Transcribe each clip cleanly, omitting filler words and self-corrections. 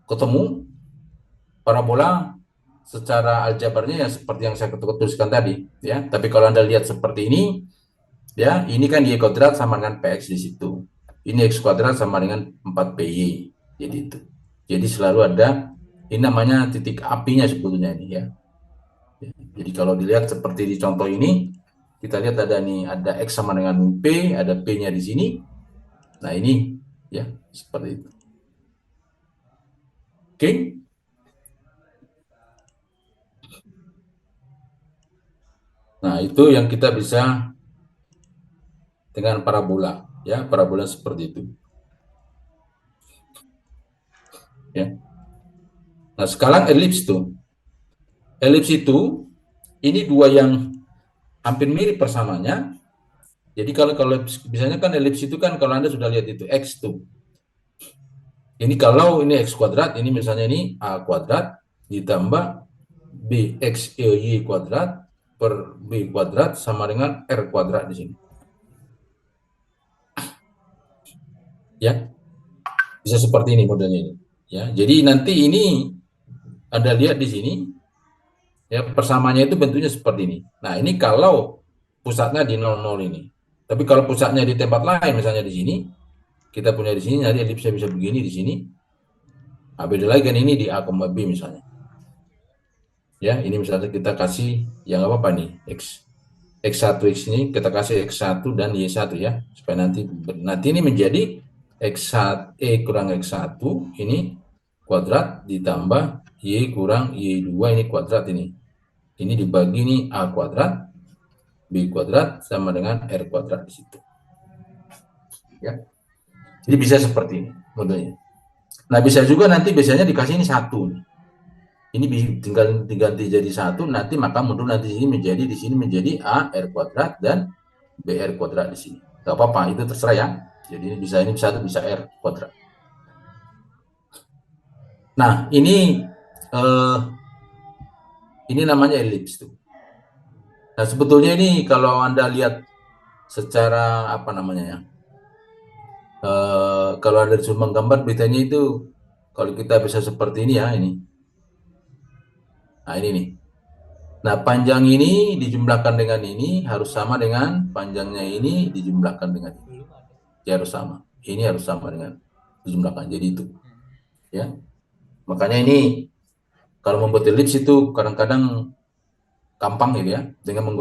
ketemu parabola secara aljabarnya ya seperti yang saya tuliskan tadi ya. Tapi kalau Anda lihat seperti ini ya, ini kan y kuadrat sama dengan px di situ. Ini x kuadrat sama dengan 4py. Jadi itu. Jadi selalu ada, ini namanya titik apinya sebetulnya ini ya. Jadi kalau dilihat seperti di contoh ini, kita lihat ada nih, ada x sama dengan p, ada p-nya di sini. Nah ini ya seperti itu. Oke. Nah itu yang kita bisa dengan parabola ya, parabola seperti itu ya. Nah sekarang elips tuh, elips itu ini dua yang hampir mirip persamanya. Jadi kalau misalnya kan elips itu kan kalau Anda sudah lihat itu x tuh. Ini kalau ini x kuadrat, ini misalnya ini a kuadrat ditambah bx y kuadrat per b kuadrat sama dengan r kuadrat di sini. Ya, bisa seperti ini modelnya ini. Ya, jadi nanti ini Anda lihat di sini ya persamanya itu bentuknya seperti ini. Nah, ini kalau pusatnya di 00 ini. Tapi kalau pusatnya di tempat lain misalnya di sini, kita punya di sini jadi elipsnya bisa begini di sini. Nah, beda lagi kan ini di A, B misalnya. Ya, ini misalnya kita kasih yang apa nih? X1 X ini kita kasih X1 dan Y1 ya. Supaya nanti ini menjadi X1 kurang X1 ini kuadrat ditambah Y kurang Y2 ini kuadrat ini. Ini dibagi ini A kuadrat B kuadrat sama dengan R kuadrat di situ. Ya. Jadi bisa seperti ini modelnya. Nah, bisa juga nanti biasanya dikasih ini satu nih. Ini tinggal diganti jadi satu, nanti maka mundur nanti di sini menjadi a r kuadrat dan br kuadrat di sini. Gak apa-apa, itu terserah ya. Jadi ini bisa satu bisa r kuadrat. Nah ini namanya elips tuh. Nah sebetulnya ini kalau Anda lihat secara apa namanya ya, kalau Anda disuruh menggambar beritanya itu, kalau kita bisa seperti ini ya ini. Nah ini nih. Nah, panjang ini dijumlahkan dengan ini harus sama dengan panjangnya ini dijumlahkan dengan ini. Dia harus sama. Ini harus sama dengan dijumlahkan. Jadi itu, ya. Makanya ini kalau membuat elips itu kadang-kadang gampang gitu ya, dengan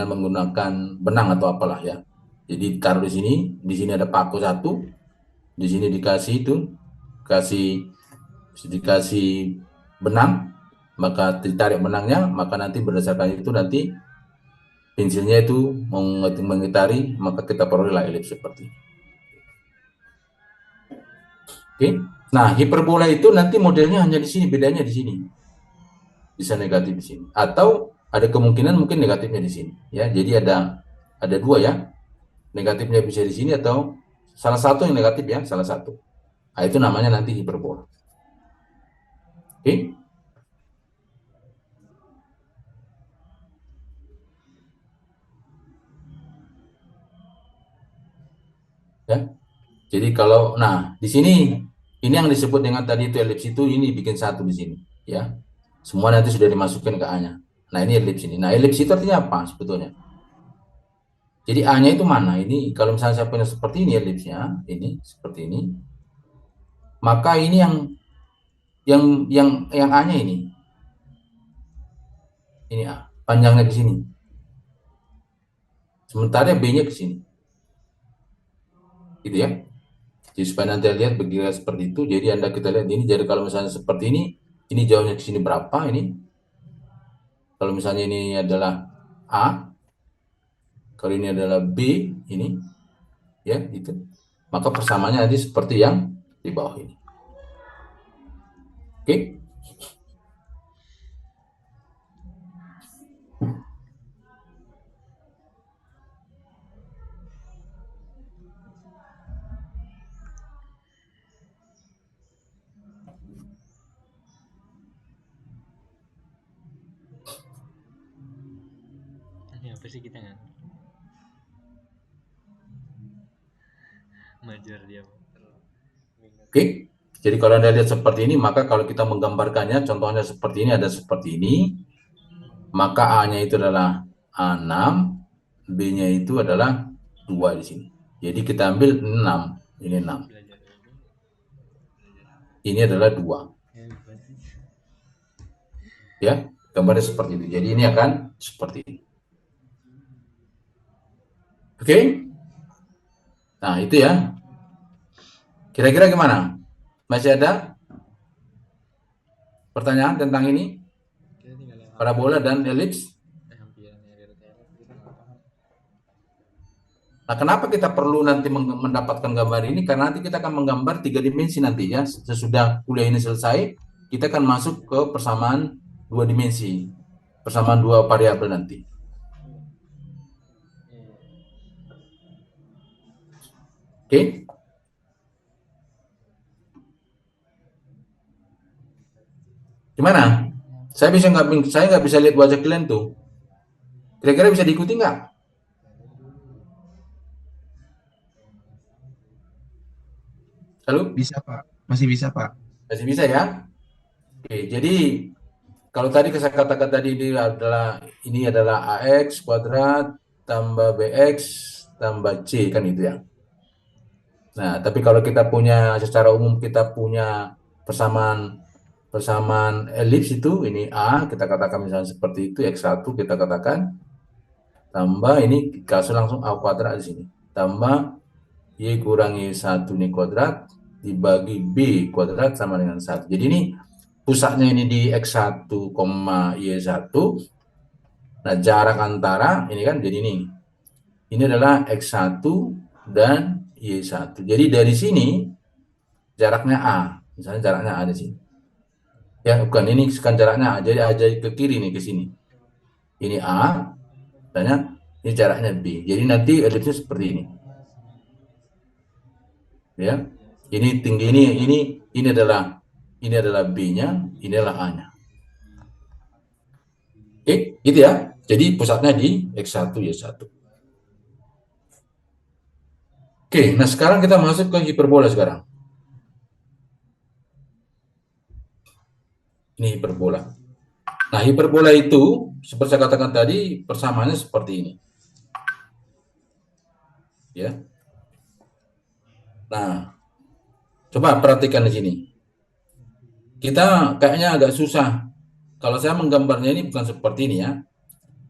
menggunakan benang atau apalah ya. Jadi taruh di sini ada paku satu, di sini kasih dikasih benang, maka ditarik benangnya, maka nanti berdasarkan itu nanti pensilnya itu mengitari, maka kita perolehlah elips seperti ini. Oke. Nah, hiperbola itu nanti modelnya hanya di sini, bedanya di sini. Bisa negatif di sini. Atau ada kemungkinan mungkin negatifnya di sini, ya. Jadi ada dua ya. Negatifnya bisa di sini atau salah satu yang negatif ya, salah satu. Nah, itu namanya nanti hiperbola. Oke. Ya. Jadi kalau di sini ini yang disebut dengan tadi itu elips itu ini bikin satu di sini, ya. Semua nanti sudah dimasukkan ke A-nya. Nah, ini elips ini. Nah, elips itu artinya apa sebetulnya? Jadi A-nya itu mana? Ini kalau misalnya saya punya seperti ini elipsnya, ini seperti ini, maka ini yang A-nya ini. Ini A, panjangnya ke sini. Sementara B-nya ke sini. Gitu ya. Jadi supaya nanti lihat begitu seperti itu, jadi kita lihat ini, jadi kalau misalnya seperti ini jauhnya ke sini berapa ini? Kalau misalnya ini adalah A, kalau ini adalah B, ini, ya, itu. Maka persamaannya nanti seperti yang di bawah ini. Oke? Ini apa sih kita nggak majar dia. Oke? Jadi kalau Anda lihat seperti ini, maka kalau kita menggambarkannya, contohnya seperti ini, ada seperti ini, maka A-nya itu adalah A6, B-nya itu adalah 2 di sini. Jadi kita ambil 6, ini 6. Ini adalah 2. Ya, gambarnya seperti itu. Jadi ini akan seperti ini. Oke? Nah, itu ya. Kira-kira gimana? Masih ada pertanyaan tentang ini? Parabola dan elips? Nah, kenapa kita perlu nanti mendapatkan gambar ini? Karena nanti kita akan menggambar 3 dimensi nanti ya. Sesudah kuliah ini selesai, kita akan masuk ke persamaan 2 dimensi. Persamaan 2 variabel nanti. Oke? Gimana? Saya nggak bisa lihat wajah kalian tuh. Kira-kira bisa diikuti nggak? Halo? Bisa, Pak. Masih bisa, Pak. Masih bisa ya? Oke, jadi kalau tadi saya katakan tadi ini adalah AX kuadrat tambah BX tambah C kan itu ya. Nah, tapi kalau kita punya secara umum kita punya persamaan persamaan elips itu ini A kita katakan misalnya seperti itu X1 kita katakan tambah ini kasih langsung A kuadrat di sini tambah Y kurang Y1 ini kuadrat dibagi B kuadrat sama dengan 1. Jadi ini pusatnya ini di X1, Y1. Nah, jarak antara ini kan jadi ini. Ini adalah X1 dan Y1. Jadi dari sini jaraknya A. Misalnya jaraknya A di sini. Ya, bukan ini kan jaraknya A. Jadi A jadi ke kiri nih ke sini. Ini A, dan ini jaraknya B. Jadi nanti elipsnya seperti ini. Ya. Ini tinggi ini adalah B-nya, ini adalah A-nya. Oke, gitu ya. Jadi pusatnya di X1 Y1. Oke, nah sekarang kita masuk ke hiperbola sekarang. Ini hiperbola. Nah, hiperbola itu seperti saya katakan tadi persamaannya seperti ini. Ya. Nah, coba perhatikan di sini. Kita kayaknya agak susah. Kalau saya menggambarnya ini bukan seperti ini ya.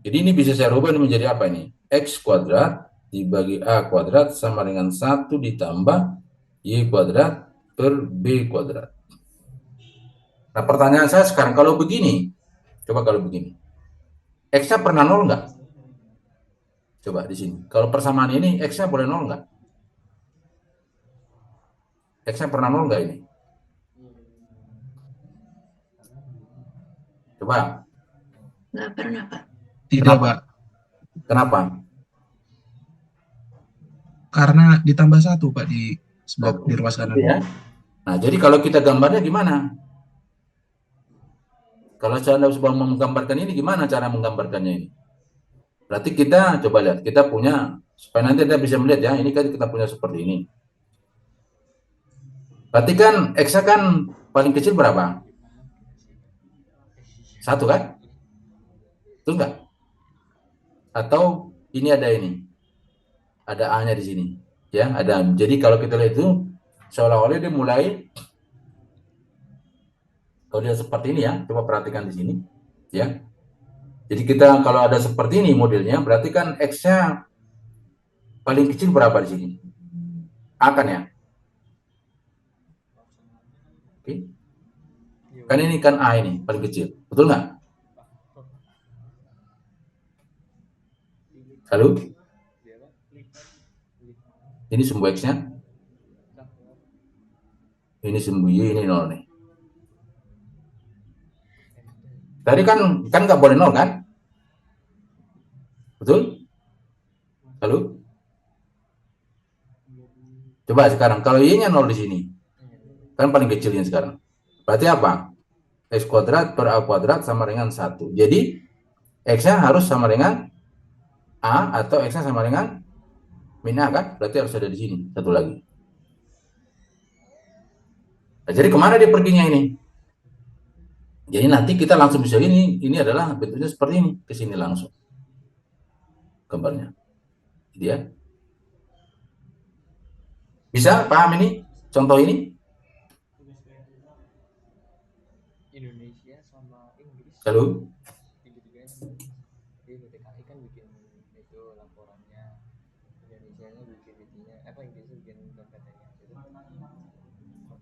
Jadi ini bisa saya rubah ini menjadi apa ini? X kuadrat dibagi A kuadrat sama dengan 1 ditambah Y kuadrat per B kuadrat. Nah, pertanyaan saya sekarang, kalau begini, coba kalau begini. X-nya pernah nol nggak? Coba di sini. Kalau persamaan ini, X-nya boleh nol nggak? X-nya pernah nol nggak ini? Coba. Nggak pernah, Pak. Tidak, Kenapa? Pak. Kenapa? Karena ditambah 1, Pak, di sebelah Oh, di ruas kanan. ya. Nah, jadi kalau kita gambarnya gimana? Kalau saya coba menggambarkan ini, gimana cara menggambarkannya ini? Berarti kita coba lihat, kita punya, supaya nanti Anda bisa melihat ya, ini kan kita punya seperti ini. Berarti kan X kan paling kecil berapa? 1 kan? Itu enggak? Atau ini ada ini? Ada A-nya di sini. Ya, ada. Jadi kalau kita lihat itu, seolah-olah dia mulai, kalau dia seperti ini ya, coba perhatikan di sini. Ya, jadi kita kalau ada seperti ini modelnya, berarti kan X-nya paling kecil berapa di sini? A kan ya? Oke. Kan ini kan A ini paling kecil, betul nggak? Halo? Ini sumbu X-nya, ini sumbu Y, ini 0 nih. Tadi kan nggak boleh 0 kan? Betul? Halo? Coba sekarang, kalau Y-nya 0 di sini, kan paling kecilnya sekarang. Berarti apa? X kuadrat per A kuadrat sama dengan 1. Jadi, X-nya harus sama dengan A atau X-nya sama dengan min A kan? Berarti harus ada di sini, satu lagi. Nah, jadi kemana dia perginya ini? Jadi nanti kita langsung bisa ini adalah bentuknya seperti ini, ke sini langsung gambarnya. Dia bisa paham ini? Contoh ini? Indonesia sama Inggris Halo? gitu kan. Jadi BPKI kan bikin itu laporannya, Indonesia nya bikin itunya, Inggrisnya bikin PPT-nya gitu.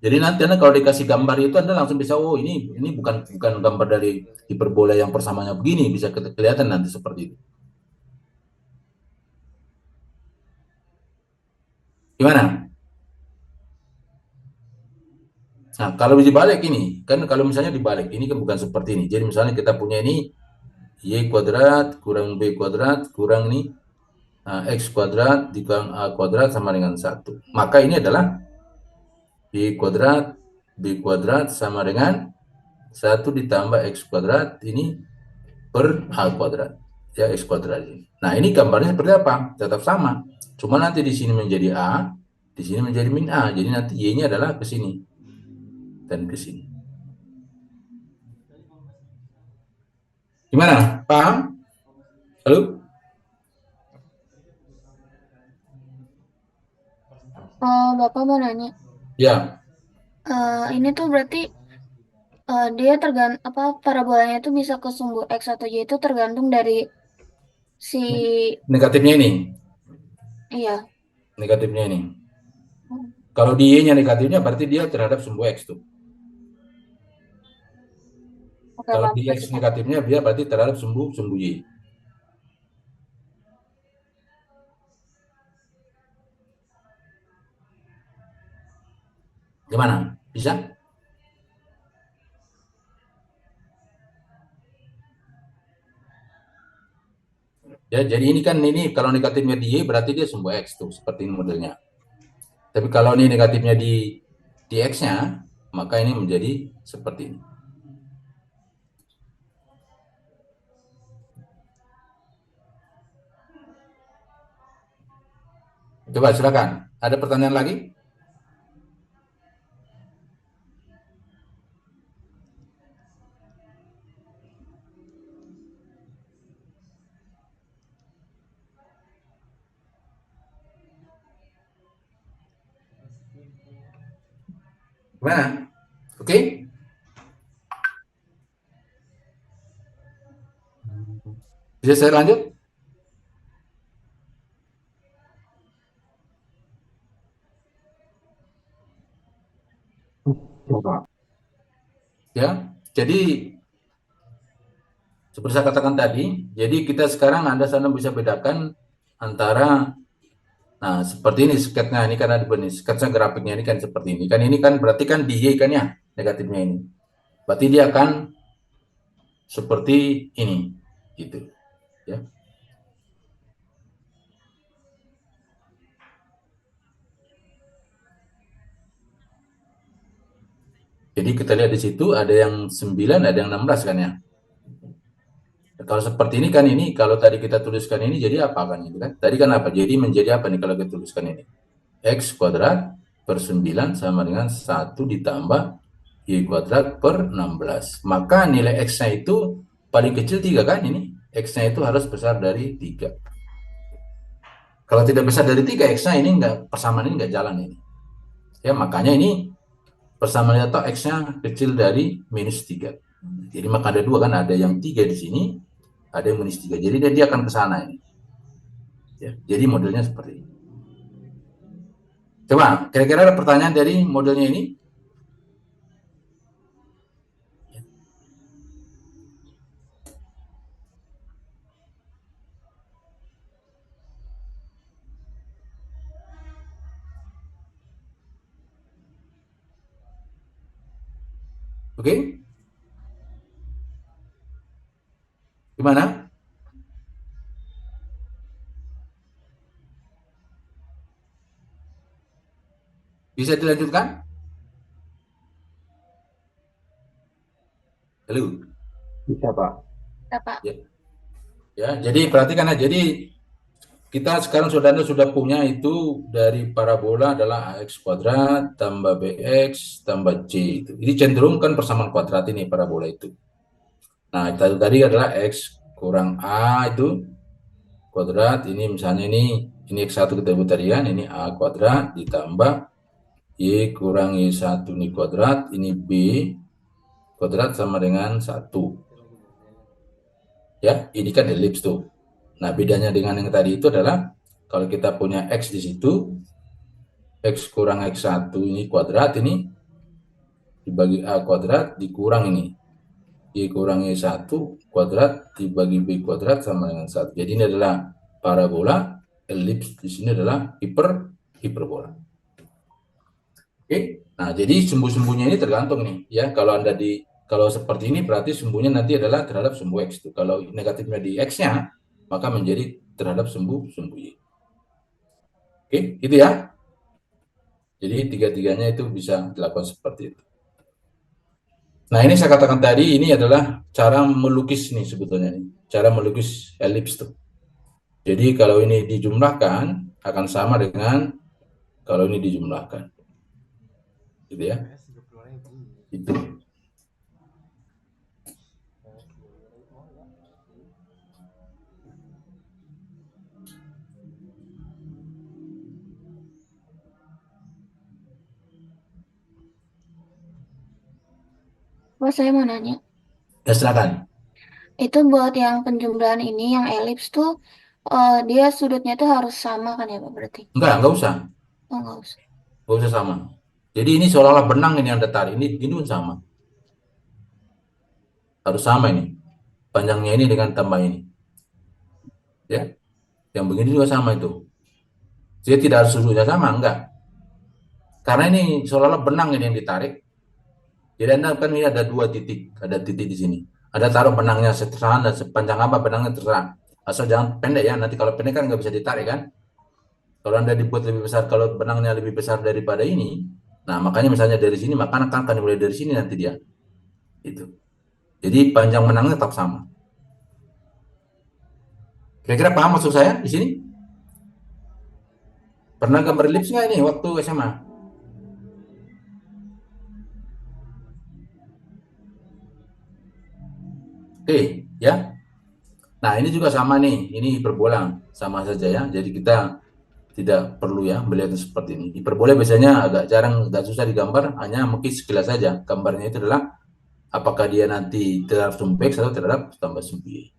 Jadi nanti Anda kalau dikasih gambar itu Anda langsung bisa, oh ini bukan gambar dari hiperbola yang persamanya begini, bisa kelihatan nanti seperti itu. Gimana? Nah, kalau dibalik ini, kan kalau misalnya dibalik, ini kan bukan seperti ini. Jadi misalnya kita punya ini, Y kuadrat kurang B kuadrat kurang ini, X kuadrat dikurang A kuadrat sama dengan 1. Maka ini adalah Y kuadrat, B kuadrat sama dengan 1 ditambah X kuadrat, ini per A kuadrat. Ya, X kuadrat ini. Nah, ini gambarnya seperti apa? Tetap sama. Cuma nanti di sini menjadi A, di sini menjadi min A. Jadi nanti Y-nya adalah ke sini dan ke sini. Gimana? Paham? Halo? Bapak mau nanya, Ya, ini tuh berarti dia parabolanya itu bisa ke sumbu X atau Y itu tergantung dari si, negatifnya ini. iya, Negatifnya ini. Kalau di Y-nya negatifnya berarti dia terhadap sumbu X tuh. oke Kalau Pak, di X negatifnya dia berarti terhadap sumbu Y. Gimana? Bisa? Ya, jadi ini kan ini kalau negatifnya di Y berarti dia sumbu X tuh, seperti ini modelnya. Tapi kalau ini negatifnya di X-nya, maka ini menjadi seperti ini. Coba silakan. Ada pertanyaan lagi? Gimana? Oke? Bisa saya lanjut? Ya, jadi seperti saya katakan tadi, jadi kita sekarang Anda sana bisa bedakan antara, nah seperti ini sketnya, ini karena di sketnya grafiknya ini kan seperti ini. Kan ini kan berarti kan di Y kan ya, negatifnya ini. Berarti dia akan seperti ini, gitu. Ya. Jadi kita lihat di situ ada yang 9, ada yang 16 kan ya. Kalau seperti ini kan ini, kalau tadi kita tuliskan ini jadi apa kan itu kan? Tadi kan apa? Jadi menjadi apa nih kalau kita tuliskan ini? X kuadrat per 9 sama dengan 1 ditambah Y kuadrat per 16. Maka nilai X-nya itu paling kecil 3 kan ini? X-nya itu harus besar dari 3. Kalau tidak besar dari 3, X-nya ini persamaan ini enggak jalan ini. Ya, makanya ini persamaan atau X-nya kecil dari minus 3. Jadi maka ada 2 kan, ada yang 3 di sini, ada yang minus 3. Jadi dia akan ke sana ini. Ya, jadi modelnya seperti ini. Coba, kira-kira ada pertanyaan dari modelnya ini? Oke? Gimana? Bisa dilanjutkan? Halo? Bisa, Pak. Pak. Ya, ya jadi perhatikan ya. Jadi kita sekarang saudara sudah punya itu dari parabola adalah ax kuadrat tambah bx tambah c itu. Ini cenderung kan persamaan kuadrat ini parabola itu. Nah, itu tadi adalah x kurang a itu kuadrat, ini misalnya ini x1 kita sebut tadi kan, ini a kuadrat ditambah y kurang y1 ini kuadrat, ini b kuadrat sama dengan 1. Ya, ini kan elips tuh. Nah, bedanya dengan yang tadi itu adalah kalau kita punya x di situ, x kurang x1 ini kuadrat ini dibagi a kuadrat dikurang ini y kurang y1 kuadrat dibagi b kuadrat sama dengan 1. Jadi ini adalah parabola, elips di sini adalah hiperbola. Oke. Nah, jadi sumbu-sumbunya ini tergantung nih ya. Kalau seperti ini berarti sumbunya nanti adalah terhadap sumbu x itu. Kalau negatifnya di x-nya, maka menjadi terhadap sumbu y. Oke, itu ya. Jadi tiga-tiganya itu bisa dilakukan seperti itu. Nah, ini saya katakan tadi, ini adalah cara melukis nih sebetulnya nih. Cara melukis elips tuh. Jadi kalau ini dijumlahkan akan sama dengan kalau ini dijumlahkan. Gitu ya. Itu. Wah, saya mau nanya. Ya, silakan. Itu buat yang penjumlahan ini, yang elips tuh, dia sudutnya tuh harus sama kan ya, Pak, berarti? Enggak usah. Oh, nggak usah. Enggak usah sama. Jadi ini seolah-olah benang ini yang datar. Ini pun sama. Harus sama ini. Panjangnya ini dengan tambah ini. Ya. Yang begini juga sama itu. Jadi tidak harus sudutnya sama, enggak. Karena ini seolah-olah benang ini yang ditarik. Jadi Anda kan ini ada dua titik, ada titik di sini. Ada taruh benangnya seterang dan sepanjang apa benangnya terserah. Asal jangan pendek ya, nanti kalau pendek kan nggak bisa ditarik kan. Kalau Anda dibuat lebih besar, kalau benangnya lebih besar daripada ini, nah makanya misalnya dari sini, maka akan dimulai dari sini nanti dia. Itu. Jadi panjang benangnya tetap sama. Kira-kira paham maksud saya di sini? Pernah gambar elips nggak ini waktu SMA? Oke, ya. Nah, ini juga sama nih. Ini hiperbola, sama saja ya. Jadi kita tidak perlu ya melihatnya seperti ini. Hiperbola biasanya agak jarang, agak susah digambar, hanya mungkin sekilas saja. Gambarnya itu adalah apakah dia nanti terhadap sumbu X atau terhadap tambah sumbu Y.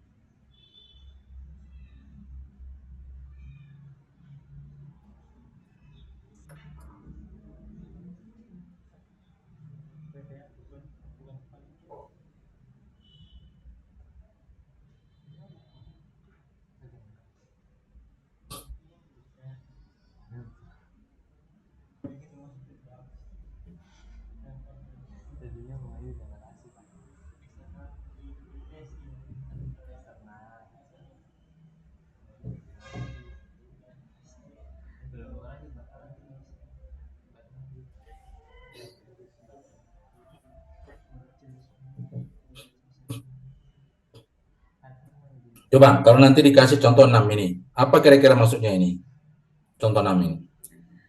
Coba, kalau nanti dikasih contoh 6 ini, apa kira-kira maksudnya ini? Contoh 6 ini.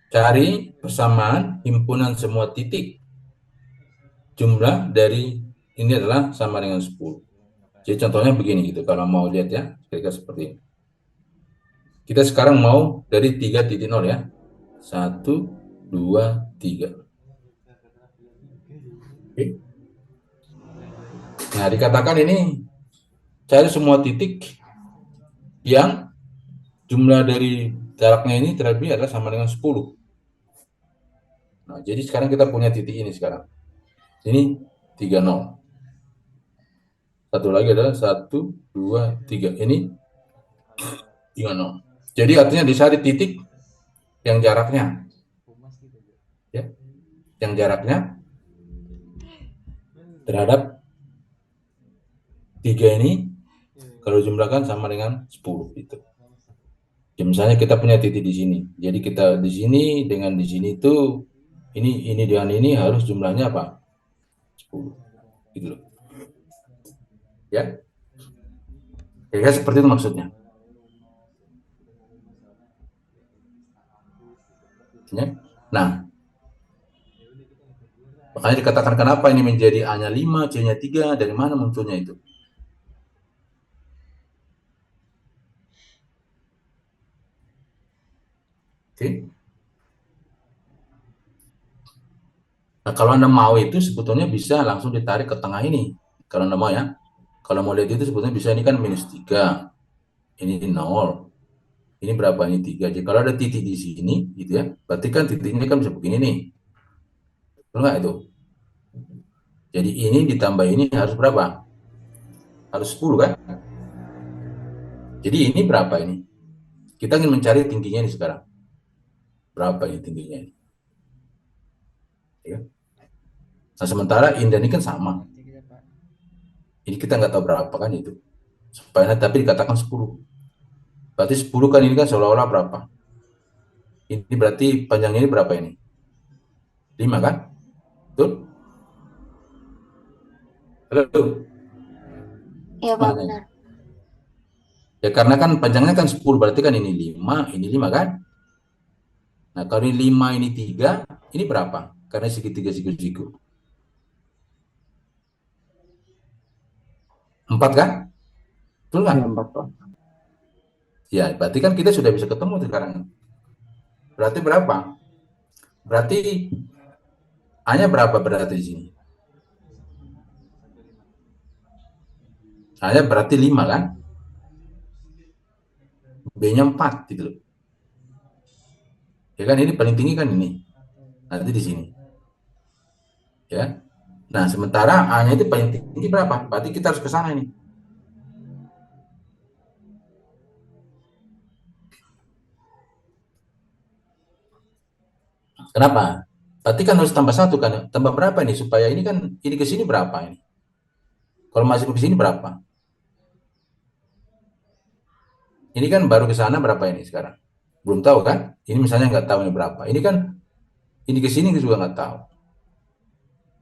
Cari persamaan himpunan semua titik jumlah dari ini adalah sama dengan 10. Jadi contohnya begini gitu, kalau mau lihat ya, kira-kira seperti ini. Kita sekarang mau dari 3.0 ya. 1, 2, 3. Oke. Nah, dikatakan ini cari semua titik yang jumlah dari jaraknya ini terlebih adalah sama dengan 10. Nah, jadi sekarang kita punya titik ini sekarang. Ini 30. Satu lagi adalah 1, 2, 3. Ini 30. Jadi artinya dicari titik yang jaraknya. Ya, yang jaraknya terhadap 3 ini kalau jumlahkan sama dengan 10 itu. Ya, misalnya kita punya titik di sini. Jadi kita di sini dengan di sini itu ini dengan ini harus jumlahnya apa? 10. Gitu loh. Ya. Kira-kira seperti itu maksudnya. Ya. Nah, makanya dikatakan kenapa ini menjadi A-nya 5, C-nya 3, dari mana munculnya itu? Oke. Nah, kalau Anda mau itu sebetulnya bisa langsung ditarik ke tengah ini. Kalau Anda mau ya. Kalau mau lihat itu sebetulnya bisa, ini kan -3. Ini 0. Ini berapa? Ini 3. Jadi kalau ada titik di sini gitu ya. Berarti kan titiknya kan bisa begini nih. Betul nggak itu? Jadi ini ditambah ini harus berapa? Harus 10 kan? Jadi ini berapa ini? Kita ingin mencari tingginya ini sekarang. Berapa ini tingginya ini? Ya. Nah, sementara Indah ini kan sama. Cek ya Pak. Ini kita nggak tahu berapa kan itu. Supaya tapi dikatakan 10. Berarti 10 kan ini kan seolah-olah berapa? Ini berarti panjangnya ini berapa ini? 5 kan? Betul? Halo? Iya Pak, Mana ini? benar. Ya karena kan panjangnya kan 10, berarti kan ini 5 kan? Nah, kalau ini 5, ini 3, ini berapa? Karena segitiga siku-siku. 4 kan? Betul nggak? Ya, 4 Pak. Ya, berarti kan kita sudah bisa ketemu sekarang. Berarti berapa? Berarti A-nya berapa berarti di sini? A-nya berarti 5 kan? B-nya 4 gitu loh. Ya kan ini paling tinggi kan ini. Nanti di sini. Ya. Nah, sementara A-nya itu paling tinggi berapa? Berarti kita harus ke sana ini. Kenapa? Berarti kan harus tambah 1 kan? Tambah berapa nih supaya ini kan ini ke sini berapa ini? Kalau masih ke sini berapa? Ini kan baru ke sana berapa ini sekarang? Belum tahu kan? Ini misalnya nggak tahu ini berapa. Ini kan ini ke sini juga nggak tahu.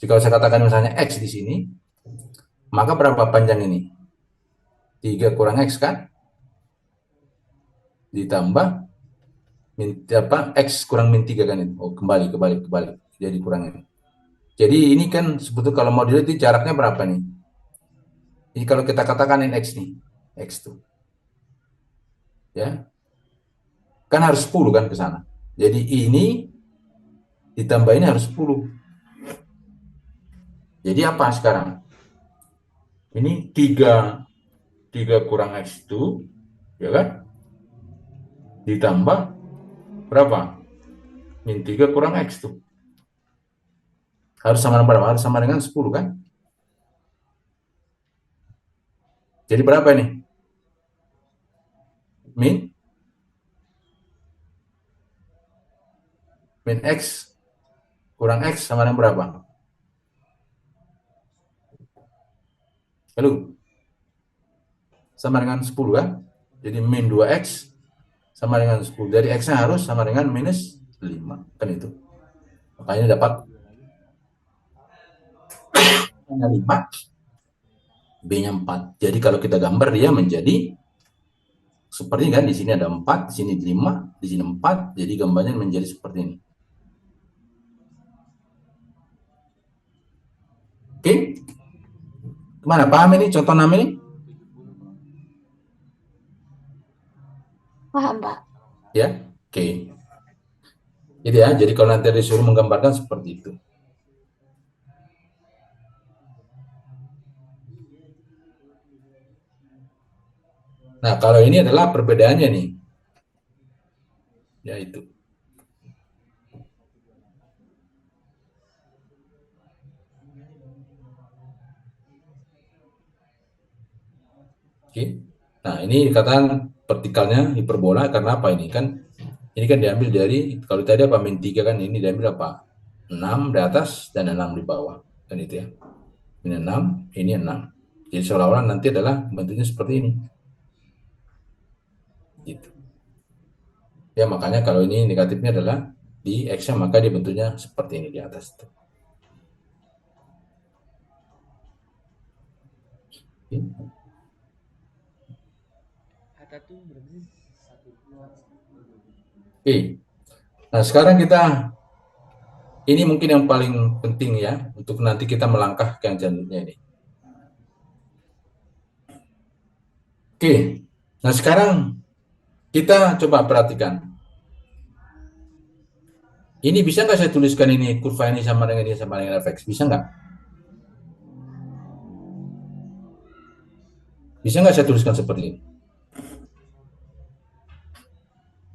Jika saya katakan misalnya X di sini, maka berapa panjang ini? 3 kurang X kan? Ditambah X kurang min 3 kan ini. Oh, kembali. Jadi kurang ini. Jadi ini kan sebetulnya kalau mau dilihat jaraknya berapa nih? Ini kalau kita katakan ini X nih. X tuh. Ya. Kan harus 10 kan ke sana. Jadi ini ditambah ini harus 10. Jadi apa sekarang? Ini 3 kurang X itu, ya kan? Ditambah berapa? Min 3 kurang X tuh. Harus sama dengan berapa? Harus sama dengan 10 kan? Jadi berapa ini? Min X kurang X sama dengan berapa? Halo? Sama dengan 10 kan? Jadi min 2X sama dengan 10. Jadi X-nya harus sama dengan minus 5. Kan itu. Makanya dapat 5, B-nya 4. Jadi kalau kita gambar dia menjadi seperti ini kan, di sini ada 4, di sini 5, di sini 4, jadi gambarnya menjadi seperti ini. Oke? Gimana? Paham ini contoh 6 ini? Paham Pak. Ya? Oke. Jadi ya, jadi kalau nanti disuruh menggambarkan seperti itu. Nah, kalau ini adalah perbedaannya nih. Ya itu. Oke. Nah, ini dikatakan vertikalnya hiperbola karena apa ini kan? Ini kan diambil dari, kalau tadi apa, min 3 kan, ini diambil apa? 6 di atas dan 6 di bawah. Kan itu ya. Ini 6, ini 6. Jadi seolah-olah nanti adalah bentuknya seperti ini. Gitu. Ya, makanya kalau ini negatifnya adalah di X-nya, maka dia bentuknya seperti ini di atas. Kata tuh berarti 1, 2. Oke. Nah, sekarang ini mungkin yang paling penting ya, untuk nanti kita melangkah ke yang selanjutnya ini. Oke, nah sekarang kita coba perhatikan. Ini bisa nggak saya tuliskan ini, kurva ini sama dengan fx? Bisa nggak? Bisa nggak saya tuliskan seperti ini?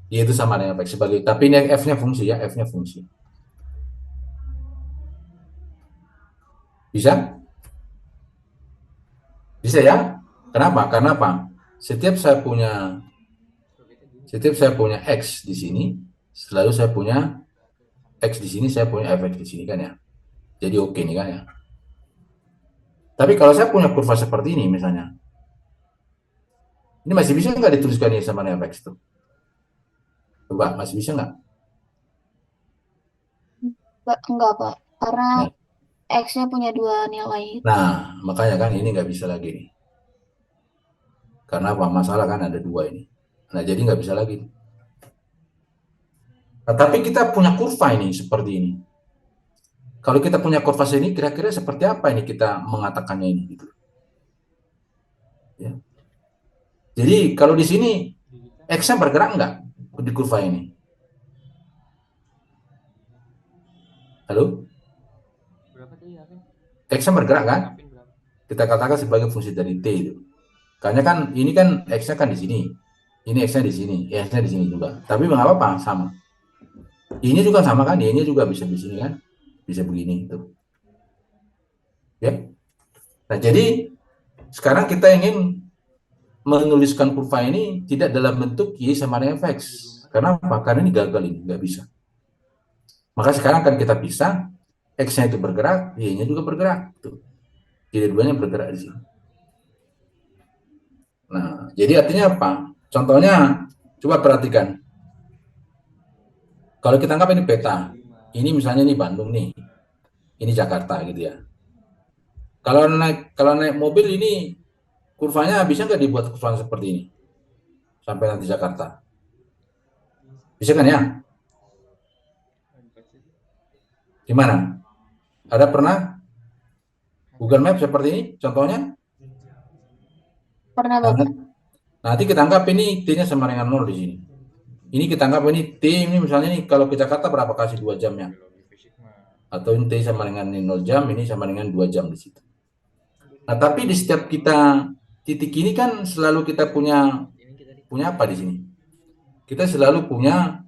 Yaitu sama dengan fx sebagai, tapi ini f-nya fungsi ya, f-nya fungsi. Bisa? Bisa ya? Kenapa? Karena apa? Setiap saya punya x di sini, selalu saya punya x di sini, saya punya fx di sini kan ya. Jadi oke nih kan ya. Tapi kalau saya punya kurva seperti ini misalnya, ini masih bisa nggak dituliskan ini sama dengan fx itu? Coba, masih bisa nggak? Enggak, Pak. Karena Nah, X-nya punya dua nilai. nah, makanya kan ini nggak bisa lagi nih. Karena apa? Masalah kan ada dua ini. Nah, jadi nggak bisa lagi. Nah, tapi kita punya kurva ini seperti ini. Kalau kita punya kurva ini, kira-kira seperti apa ini kita mengatakannya ini? Gitu. Ya. Jadi kalau di sini X-nya bergerak nggak di kurva ini? Halo? Berapa tadi Alvin? X-nya bergerak kan? Alvin berapa? Kita katakan sebagai fungsi dari T itu. Karena kan ini kan X-nya kan di sini. Ini X-nya di sini, Y-nya di sini juga. Tapi nggak apa-apa, sama. Y-nya juga sama kan? Y-nya juga bisa di sini kan? Bisa begini itu. Ya. Nah, jadi sekarang kita ingin menuliskan kurva ini tidak dalam bentuk Y sama dengan Fx. Karena apa? Karena ini gagal ini, nggak bisa. Maka sekarang kan kita bisa, X-nya itu bergerak, Y-nya juga bergerak. Tuh. Jadi duanya bergerak di sini. Nah, jadi artinya apa? Contohnya, coba perhatikan. Kalau kita anggap ini peta, ini misalnya ini Bandung nih, ini Jakarta gitu ya. Kalau naik mobil ini kurvanya bisa nggak dibuat kurva seperti ini sampai nanti Jakarta? Bisa kan ya? Gimana? Ada pernah Google Maps seperti ini contohnya? Pernah, Nah, Bapak? nanti kita anggap ini T-nya sama dengan 0 di sini. Ini kita anggap ini T ini misalnya nih kalau ke Jakarta berapa kasih 2 jamnya? Atau ini T sama dengan 0 jam, ini sama dengan 2 jam di situ. Nah, tapi di setiap kita titik ini kan selalu kita punya apa di sini? Kita selalu punya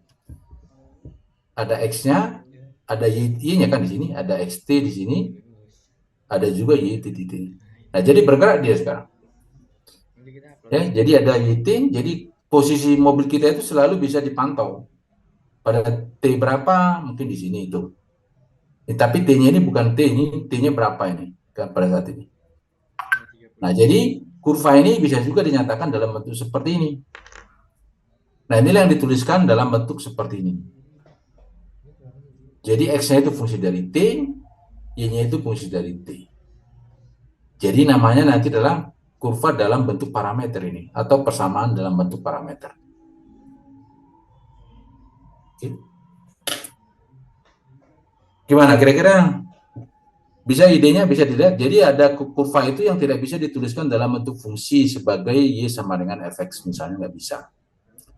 ada X-nya, ada Y-nya kan di sini, ada XT di sini, ada juga Y titik. Nah, jadi bergerak dia sekarang. Ya, jadi ada YT, jadi posisi mobil kita itu selalu bisa dipantau. Pada T berapa, mungkin di sini itu. Tapi T-nya ini bukan T, ini T-nya berapa ini pada saat ini. Nah, jadi kurva ini bisa juga dinyatakan dalam bentuk seperti ini. Nah, inilah yang dituliskan dalam bentuk seperti ini. Jadi X-nya itu fungsi dari T, Y-nya itu fungsi dari T. Jadi namanya nanti adalah kurva dalam bentuk parameter ini, atau persamaan dalam bentuk parameter. Gimana kira-kira? Bisa idenya bisa dilihat. Jadi ada kurva itu yang tidak bisa dituliskan dalam bentuk fungsi sebagai Y sama dengan Fx misalnya, nggak bisa.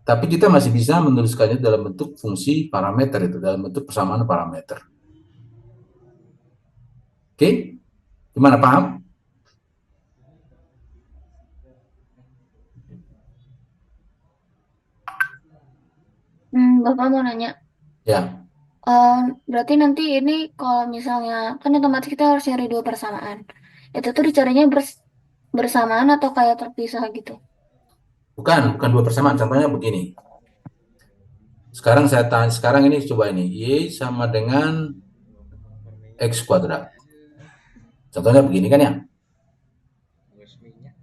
Tapi kita masih bisa menuliskannya dalam bentuk fungsi parameter itu, dalam bentuk persamaan parameter. Oke? Gimana, paham? Bapak mau nanya. Ya. Berarti nanti ini kalau misalnya kan otomatis kita harus cari dua persamaan. Itu tuh dicarinya bersamaan atau kayak terpisah gitu? Bukan dua persamaan. Contohnya begini. Sekarang ini coba ini, Y sama dengan X kuadrat. Contohnya begini kan ya.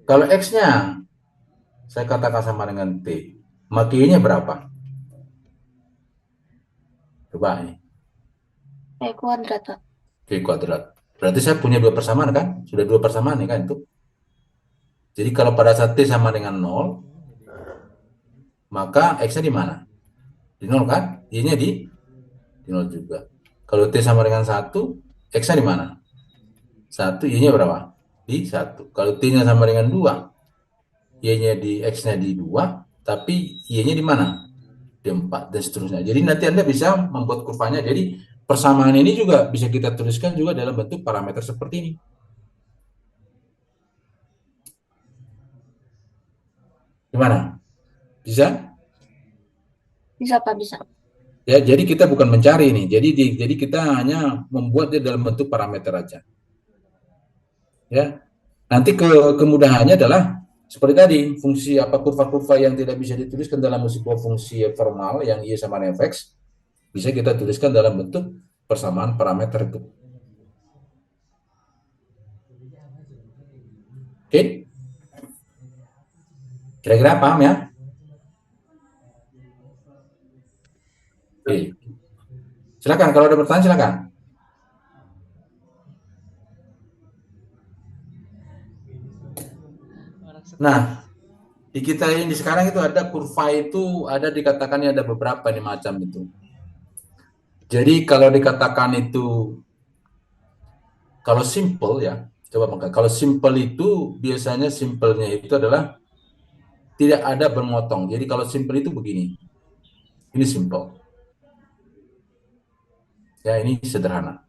Kalau X-nya saya katakan sama dengan T, maka Y-nya berapa? Coba ini. Kayak kuadrat, Pak. Y kuadrat. Berarti saya punya dua persamaan kan? Sudah dua persamaan nih kan itu. Jadi kalau pada saat T sama dengan 0, maka X-nya di mana? Di 0 kan? Y-nya di di 0 juga. Kalau T sama dengan 1, X-nya di mana? 1, Y-nya berapa? Di 1. Kalau T-nya sama dengan 2, Y-nya di X-nya di 2, tapi Y-nya di mana? Di 4, dan seterusnya. Jadi nanti Anda bisa membuat kurvanya. Jadi persamaan ini juga bisa kita tuliskan juga dalam bentuk parameter seperti ini. Gimana? Bisa? Bisa Pak, bisa. Ya, jadi kita bukan mencari ini. Jadi kita hanya membuat dia dalam bentuk parameter aja. Ya. Nanti kemudahannya adalah seperti tadi, fungsi apa kurva-kurva yang tidak bisa dituliskan dalam sebuah fungsi formal yang Y sama dengan Fx, bisa kita tuliskan dalam bentuk persamaan parameter itu. Oke? Kira-kira paham ya? Oke. Silakan, kalau ada pertanyaan silakan. Nah, di kita ini sekarang itu ada kurva itu ada dikatakannya ada beberapa nih macam itu. Jadi kalau dikatakan itu kalau simple ya, coba maka kalau simple itu biasanya simpelnya itu adalah tidak ada bermotong. Jadi kalau simple itu begini. Ini simple. Ya, ini sederhana.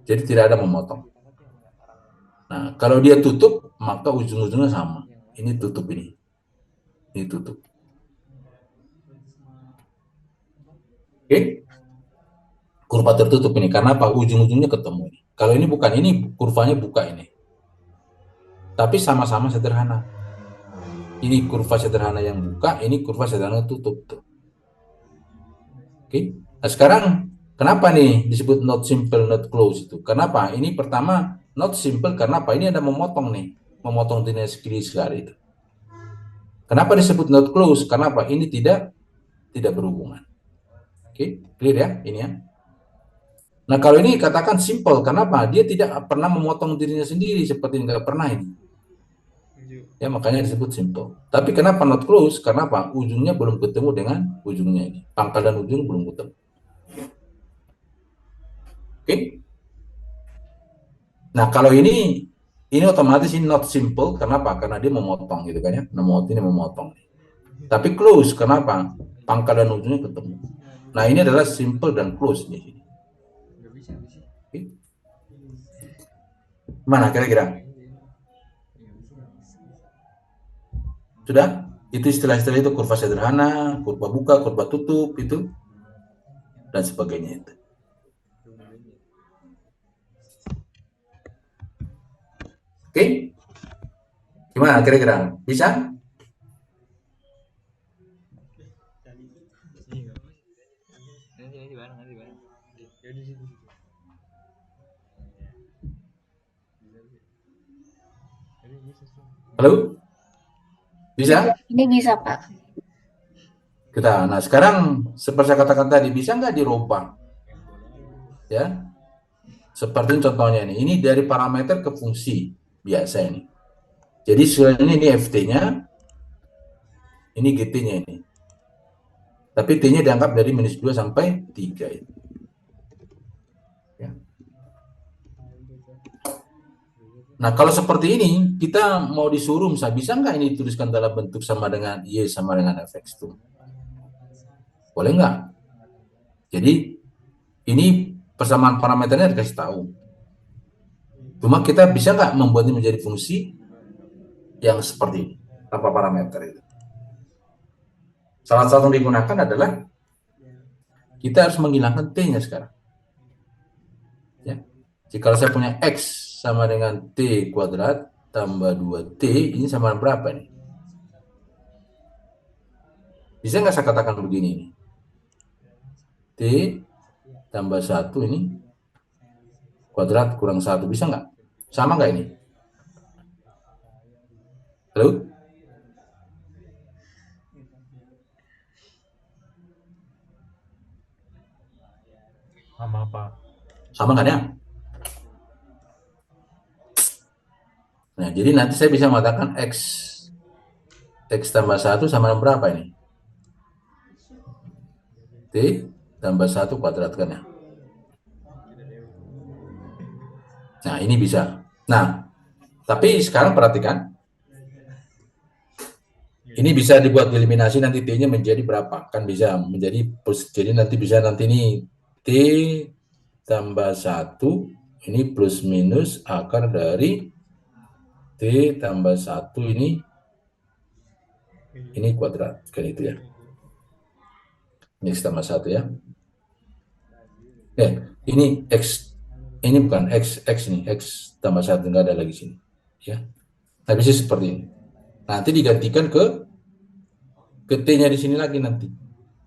Jadi tidak ada memotong. Nah, kalau dia tutup, maka ujung-ujungnya sama. Ini tutup ini. Ini tutup. Oke? Kurva tertutup ini. Karena apa? Ujung-ujungnya ketemu. Kalau ini bukan, ini kurvanya buka ini. Tapi sama-sama sederhana. Ini kurva sederhana yang buka, ini kurva sederhana tutup. Tuh. Oke? Nah, sekarang kenapa nih disebut not simple, not close itu? Kenapa? Ini pertama not simple karena apa? Ini ada memotong nih, memotong dirinya sekali itu. Kenapa disebut not close? Karena apa? Ini tidak berhubungan. Oke, clear ya ini ya. Nah kalau ini katakan simple, kenapa? Dia tidak pernah memotong dirinya sendiri seperti nggak pernah ini. Ya makanya disebut simple. Tapi kenapa not close? Karena apa? Ujungnya belum ketemu dengan ujungnya ini. Pangkal dan ujung belum ketemu. Oke? Nah kalau ini otomatis ini not simple. Kenapa? Karena dia memotong gitu kan ya. Ini memotong. Tapi close, kenapa? Pangkal dan ujungnya ketemu. Nah ini adalah simple dan close di sini. Oke? Mana kira-kira? Sudah? Itu istilah-istilah itu kurva sederhana, kurva buka, kurva tutup itu dan sebagainya itu. Oke? Gimana kira-kira? Bisa? Halo? Bisa? Ini bisa Pak. Nah sekarang seperti saya katakan tadi, bisa nggak dirubah? Ya, seperti contohnya ini. Ini dari parameter ke fungsi biasa ini. Jadi sebenarnya ini ft-nya, ini gt-nya ini. Tapi t-nya dianggap dari -2 sampai 3 ini. Ya. Nah kalau seperti ini, kita mau disuruh bisa nggak ini tuliskan dalam bentuk sama dengan y sama dengan fx itu? Boleh nggak? Jadi ini persamaan parameternya dikasih tahu. Cuma kita bisa nggak membuatnya menjadi fungsi yang seperti ini tanpa parameter itu. Salah satu yang digunakan adalah kita harus menghilangkan t-nya sekarang. Ya. Jika saya punya x sama dengan t kuadrat tambah 2t, ini sama berapa nih? Bisa nggak saya katakan begini nih? T tambah 1 ini kuadrat kurang 1, bisa nggak? Sama nggak ini? Halo? Sama Pak. Sama kan ya? Nah, jadi nanti saya bisa mengatakan x tambah 1 sama berapa ini? T tambah 1 kuadrat kan ya. Nah, ini bisa. Nah, tapi sekarang perhatikan, ini bisa dibuat eliminasi nanti T-nya menjadi berapa? Kan bisa menjadi, jadi nanti bisa nanti ini T tambah 1, ini plus minus akar dari T tambah 1 ini kuadrat, kan itu ya. Ini X tambah 1 ya. Ini X, ini bukan X nih, X tambah 1, nggak ada lagi sini. Ya, nah bisa seperti ini. Nanti digantikan ke T-nya di sini lagi nanti.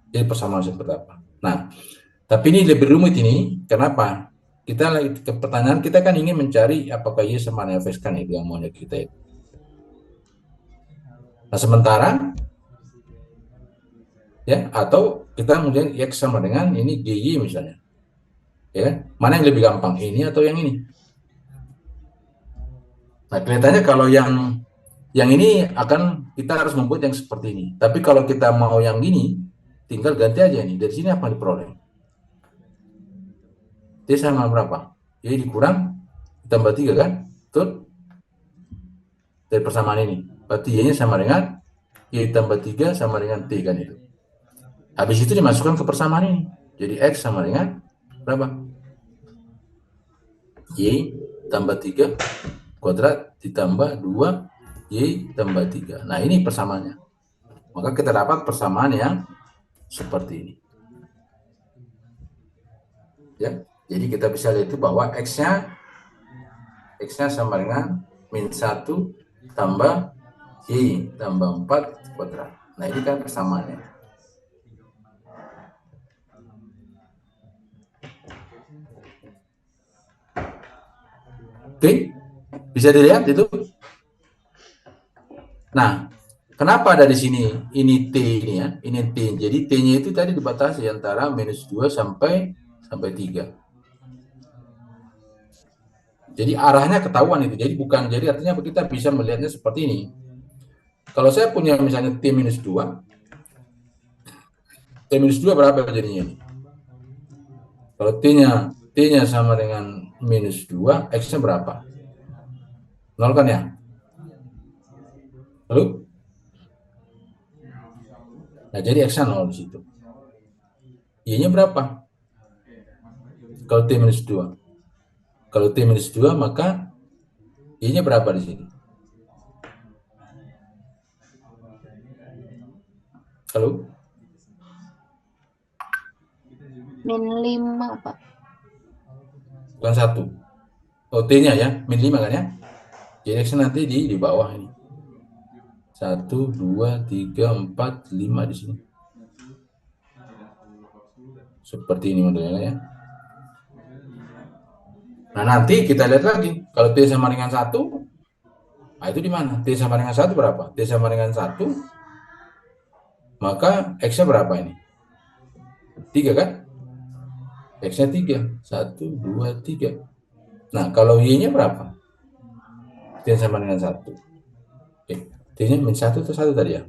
Jadi persamaan seperti apa. Nah, tapi ini lebih rumit ini. Kenapa? Kita lagi ke pertanyaan, kita kan ingin mencari apakah Y sama dengan Fx kan itu yang maunya kita itu. Nah, sementara ya, atau kita kemudian X sama dengan ini GY misalnya. Ya, mana yang lebih gampang, ini atau yang ini? Nah, kelihatannya kalau yang ini akan kita harus membuat yang seperti ini. Tapi kalau kita mau yang ini, tinggal ganti aja nih. Dari sini apa yang diperoleh? T sama berapa? Y dikurang tambah 3 kan? Betul? Dari persamaan ini. Berarti Y-nya sama dengan Y tambah 3 sama dengan T kan itu. Habis itu dimasukkan ke persamaan ini. Jadi X sama dengan berapa? Y tambah 3 kuadrat ditambah 2 Y tambah 3. Nah, ini persamaannya. Maka kita dapat persamaan yang seperti ini. Ya, jadi kita bisa lihat itu bahwa X-nya sama dengan min 1 tambah Y tambah 4 kuadrat. Nah, ini kan persamaannya. Oke, bisa dilihat itu. Nah, kenapa ada di sini ini T ini ya, ini T. Jadi T-nya itu tadi dibatasi antara minus 2 sampai 3. Jadi arahnya ketahuan itu. Jadi bukan, jadi artinya kita bisa melihatnya seperti ini. Kalau saya punya misalnya T minus 2, T minus 2 berapa jadinya ini? Kalau T-nya sama dengan minus 2, X-nya berapa? 0 kan ya? Lalu? Nah, jadi X-nya 0 di situ. Y-nya berapa? Kalau T minus 2. Kalau T minus 2, maka Y-nya berapa di sini? Halo? Min 5, Pak. Bukan 1. Oh, T-nya ya, min 5 kan ya? Jadi X nanti di bawah ini. 1, 2, 3, 4, 5 di sini. Seperti ini modelnya ya. Nah, nanti kita lihat lagi. Kalau T sama dengan 1, nah itu di mana? T sama dengan 1 berapa? T sama dengan 1, maka X-nya berapa ini? 3 kan? X-nya 3. 1, 2, 3. Nah, kalau Y-nya berapa? T sama dengan 1. T-nya min 1 atau 1 tadi ya?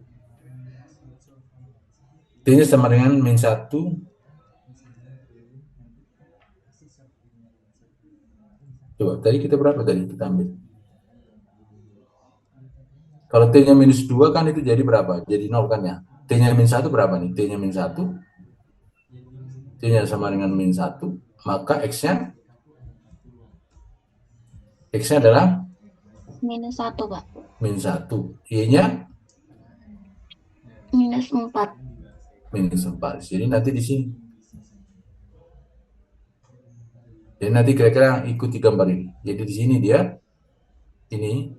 T-nya sama dengan min 1. Coba, tadi kita berapa tadi? Kita ambil. Kalau T-nya minus 2 kan itu jadi berapa? Jadi 0 kan ya? T-nya min 1 berapa nih? T-nya min 1. T-nya sama dengan min 1. Maka X-nya adalah Minus 1, Pak. min 1. Y-nya Minus 4. minus 4. Jadi nanti di sini. Jadi nanti kira-kira ikuti gambar ini. Jadi di sini dia ini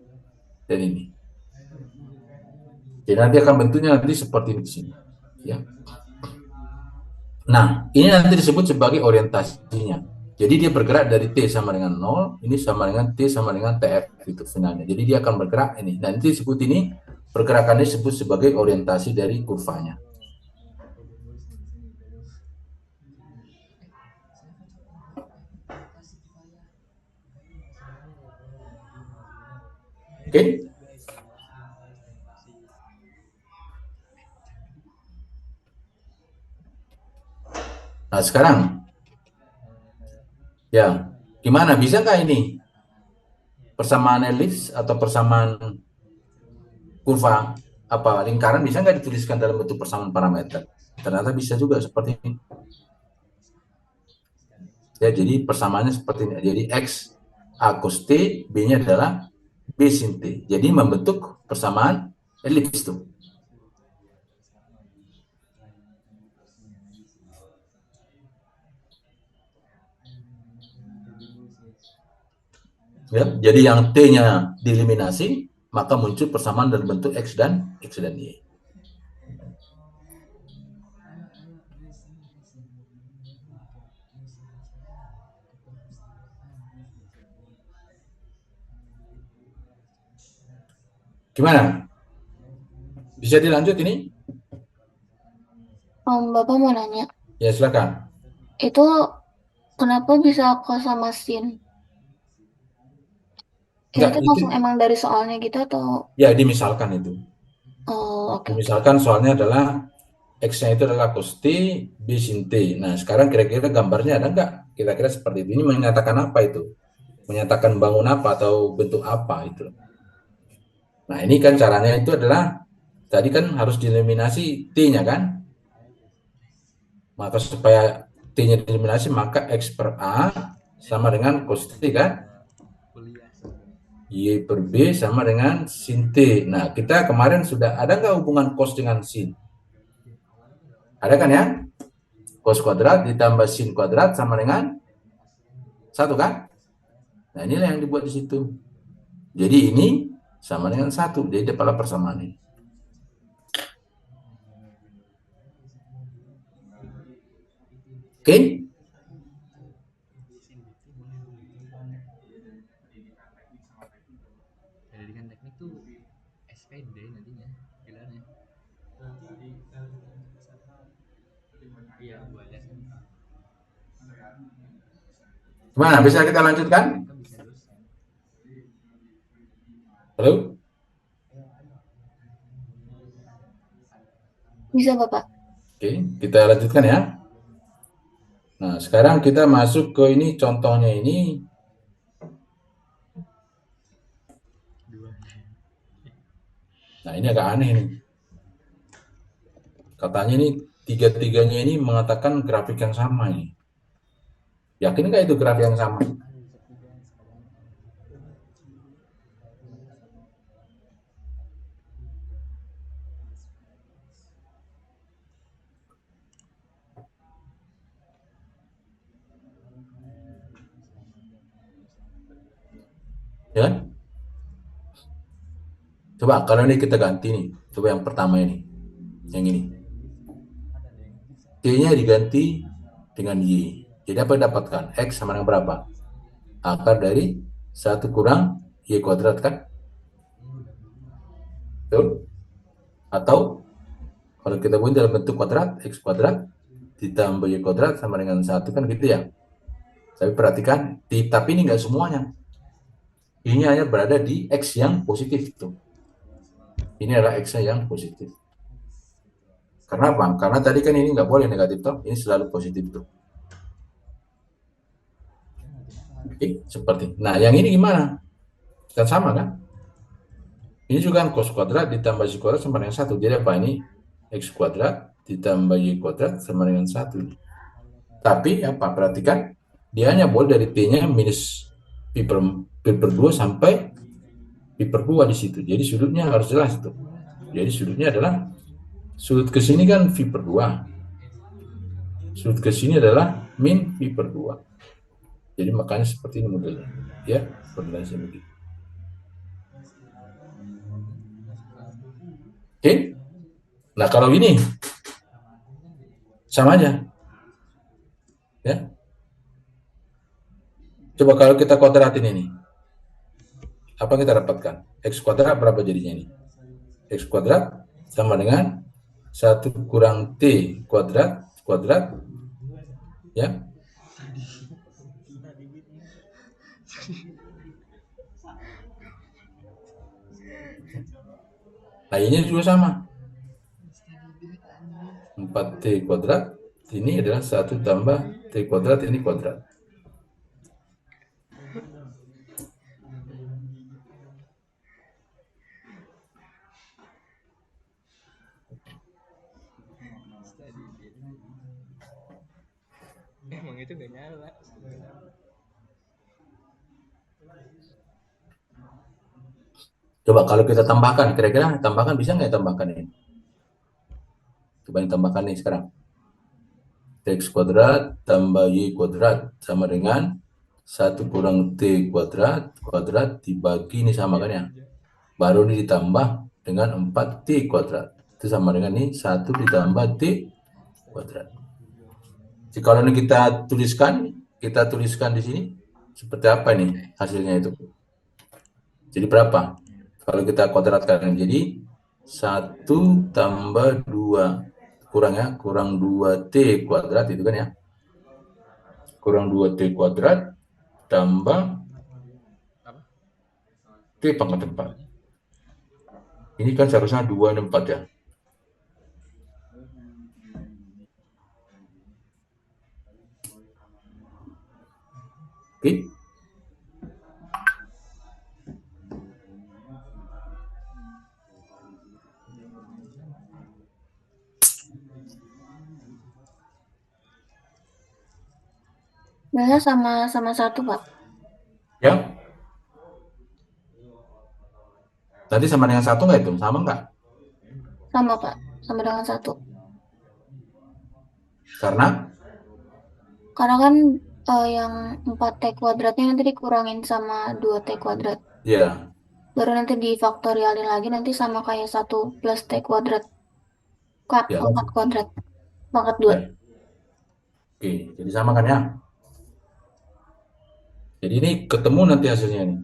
dan ini. Jadi nanti akan bentuknya nanti seperti ini di sini. Ya. Nah, ini nanti disebut sebagai orientasinya. Jadi dia bergerak dari T sama dengan 0, ini sama dengan T sama dengan TF itu finalnya. Jadi dia akan bergerak ini. Dan nanti disebut ini, pergerakannya disebut sebagai orientasi dari kurvanya. Oke? Nah, sekarang ya gimana, bisa nggak ini persamaan elips atau persamaan kurva apa lingkaran bisa nggak dituliskan dalam bentuk persamaan parameter? Ternyata bisa juga seperti ini. Ya, jadi persamaannya seperti ini. Jadi X A cos T, B-nya adalah B sin T. Jadi membentuk persamaan elips tuh. Ya, jadi yang T-nya dieliminasi, maka muncul persamaan dalam bentuk X dan Y. Gimana? Bisa dilanjut ini? Bapak mau nanya, Ya, silakan. itu kenapa bisa cos sama sin? Itu Enggak, tuh itu langsung emang dari soalnya gitu atau? ya dimisalkan itu. Oh, oke. Misalkan soalnya adalah X-nya itu adalah cos T, B sin T. Nah, sekarang kira-kira gambarnya ada nggak? Kira-kira seperti itu. Ini menyatakan apa itu? Menyatakan bangun apa atau bentuk apa itu. Nah, ini kan caranya itu adalah, tadi kan harus dieliminasi T-nya kan? Maka supaya T-nya dieliminasi, maka X per A sama dengan cos T kan? Y per B sama dengan sin T. Nah, kita kemarin sudah ada nggak hubungan cos dengan sin? Ada kan ya? Cos kuadrat ditambah sin kuadrat sama dengan 1 kan? Nah, inilah yang dibuat di situ. Jadi ini sama dengan 1. Jadi adalah persamaan ini. Oke? Pendidikan teknik tuh SPD nantinya gelarnya. Iya, banyak kan. Gimana? Bisa kita lanjutkan? Kan bisa dosen. Halo? Bisa Bapak. Oke, kita lanjutkan ya. Nah, sekarang kita masuk ke ini, contohnya ini. Nah, ini agak aneh nih. Katanya ini tiga-tiganya ini mengatakan grafik yang sama nih. Yakin nggak itu grafik yang sama? Ya? Coba kalau ini kita ganti nih. Coba yang pertama ini. Yang ini. T-nya diganti dengan Y. Jadi apa yang dapatkan? X sama dengan berapa? Akar dari 1 kurang Y kuadrat kan? Betul? Atau kalau kita buat dalam bentuk kuadrat, X kuadrat ditambah Y kuadrat sama dengan 1 kan gitu ya. Tapi perhatikan, tapi ini enggak semuanya. Ini hanya berada di X yang positif itu. Ini adalah X yang positif. Karena apa? Karena tadi kan ini nggak boleh negatif toh, ini selalu positif tuh. Oke, seperti. Nah, yang ini gimana? Kan sama kan? Ini juga kan cos kuadrat ditambah y kuadrat sama dengan 1. Jadi apa ini? X kuadrat ditambah y kuadrat sama dengan 1. Tapi apa? Perhatikan, dia hanya boleh dari T-nya minus pi per 2 sampai pi per 2 di situ. Jadi sudutnya harus jelas itu. Jadi sudutnya adalah sudut ke sini kan pi per 2. Sudut ke sini adalah min pi per 2. Jadi makanya seperti ini modelnya. Ya, modelnya begitu. Oke. Nah, kalau ini sama aja. Ya. Coba kalau kita kuadratin ini. Apa yang kita dapatkan? X kuadrat berapa jadinya ini? X kuadrat sama dengan 1 kurang T kuadrat ya. Nah, ini juga sama. 4T kuadrat ini adalah 1 tambah T kuadrat, ini kuadrat. Study it. Emang itu gak nyala. Coba kalau kita tambahkan, kira-kira tambahkan bisa nggak ya tambahkan ini? Coba yang tambahkan nih sekarang. X kuadrat tambah Y kuadrat sama dengan 1 kurang T kuadrat dibagi ini sama kan ya. Baru ini ditambah dengan 4T kuadrat. Itu sama dengan ini 1 ditambah T kuadrat. Jadi kalau ini kita tuliskan di sini seperti apa nih hasilnya itu? Jadi berapa? Kalau kita kuadratkan jadi 1 tambah 2 kurang 2T kuadrat itu kan ya. Kurang 2T kuadrat tambah Apa? T pangkat 4. Ini kan seharusnya 2 dan 4 ya. Oke. Sebenarnya sama 1, Pak. Ya. Tadi sama dengan 1 nggak itu? Sama nggak? Sama, Pak. Sama dengan 1. Karena Karena kan yang 4T kuadratnya nanti dikurangin sama 2T kuadrat. ya, Baru nanti difaktorialin lagi nanti sama kayak 1 plus T kuadrat. ya, Pangkat kuadrat. Pangkat 2. ya. Oke, jadi sama kan ya? Jadi ini ketemu nanti hasilnya ini.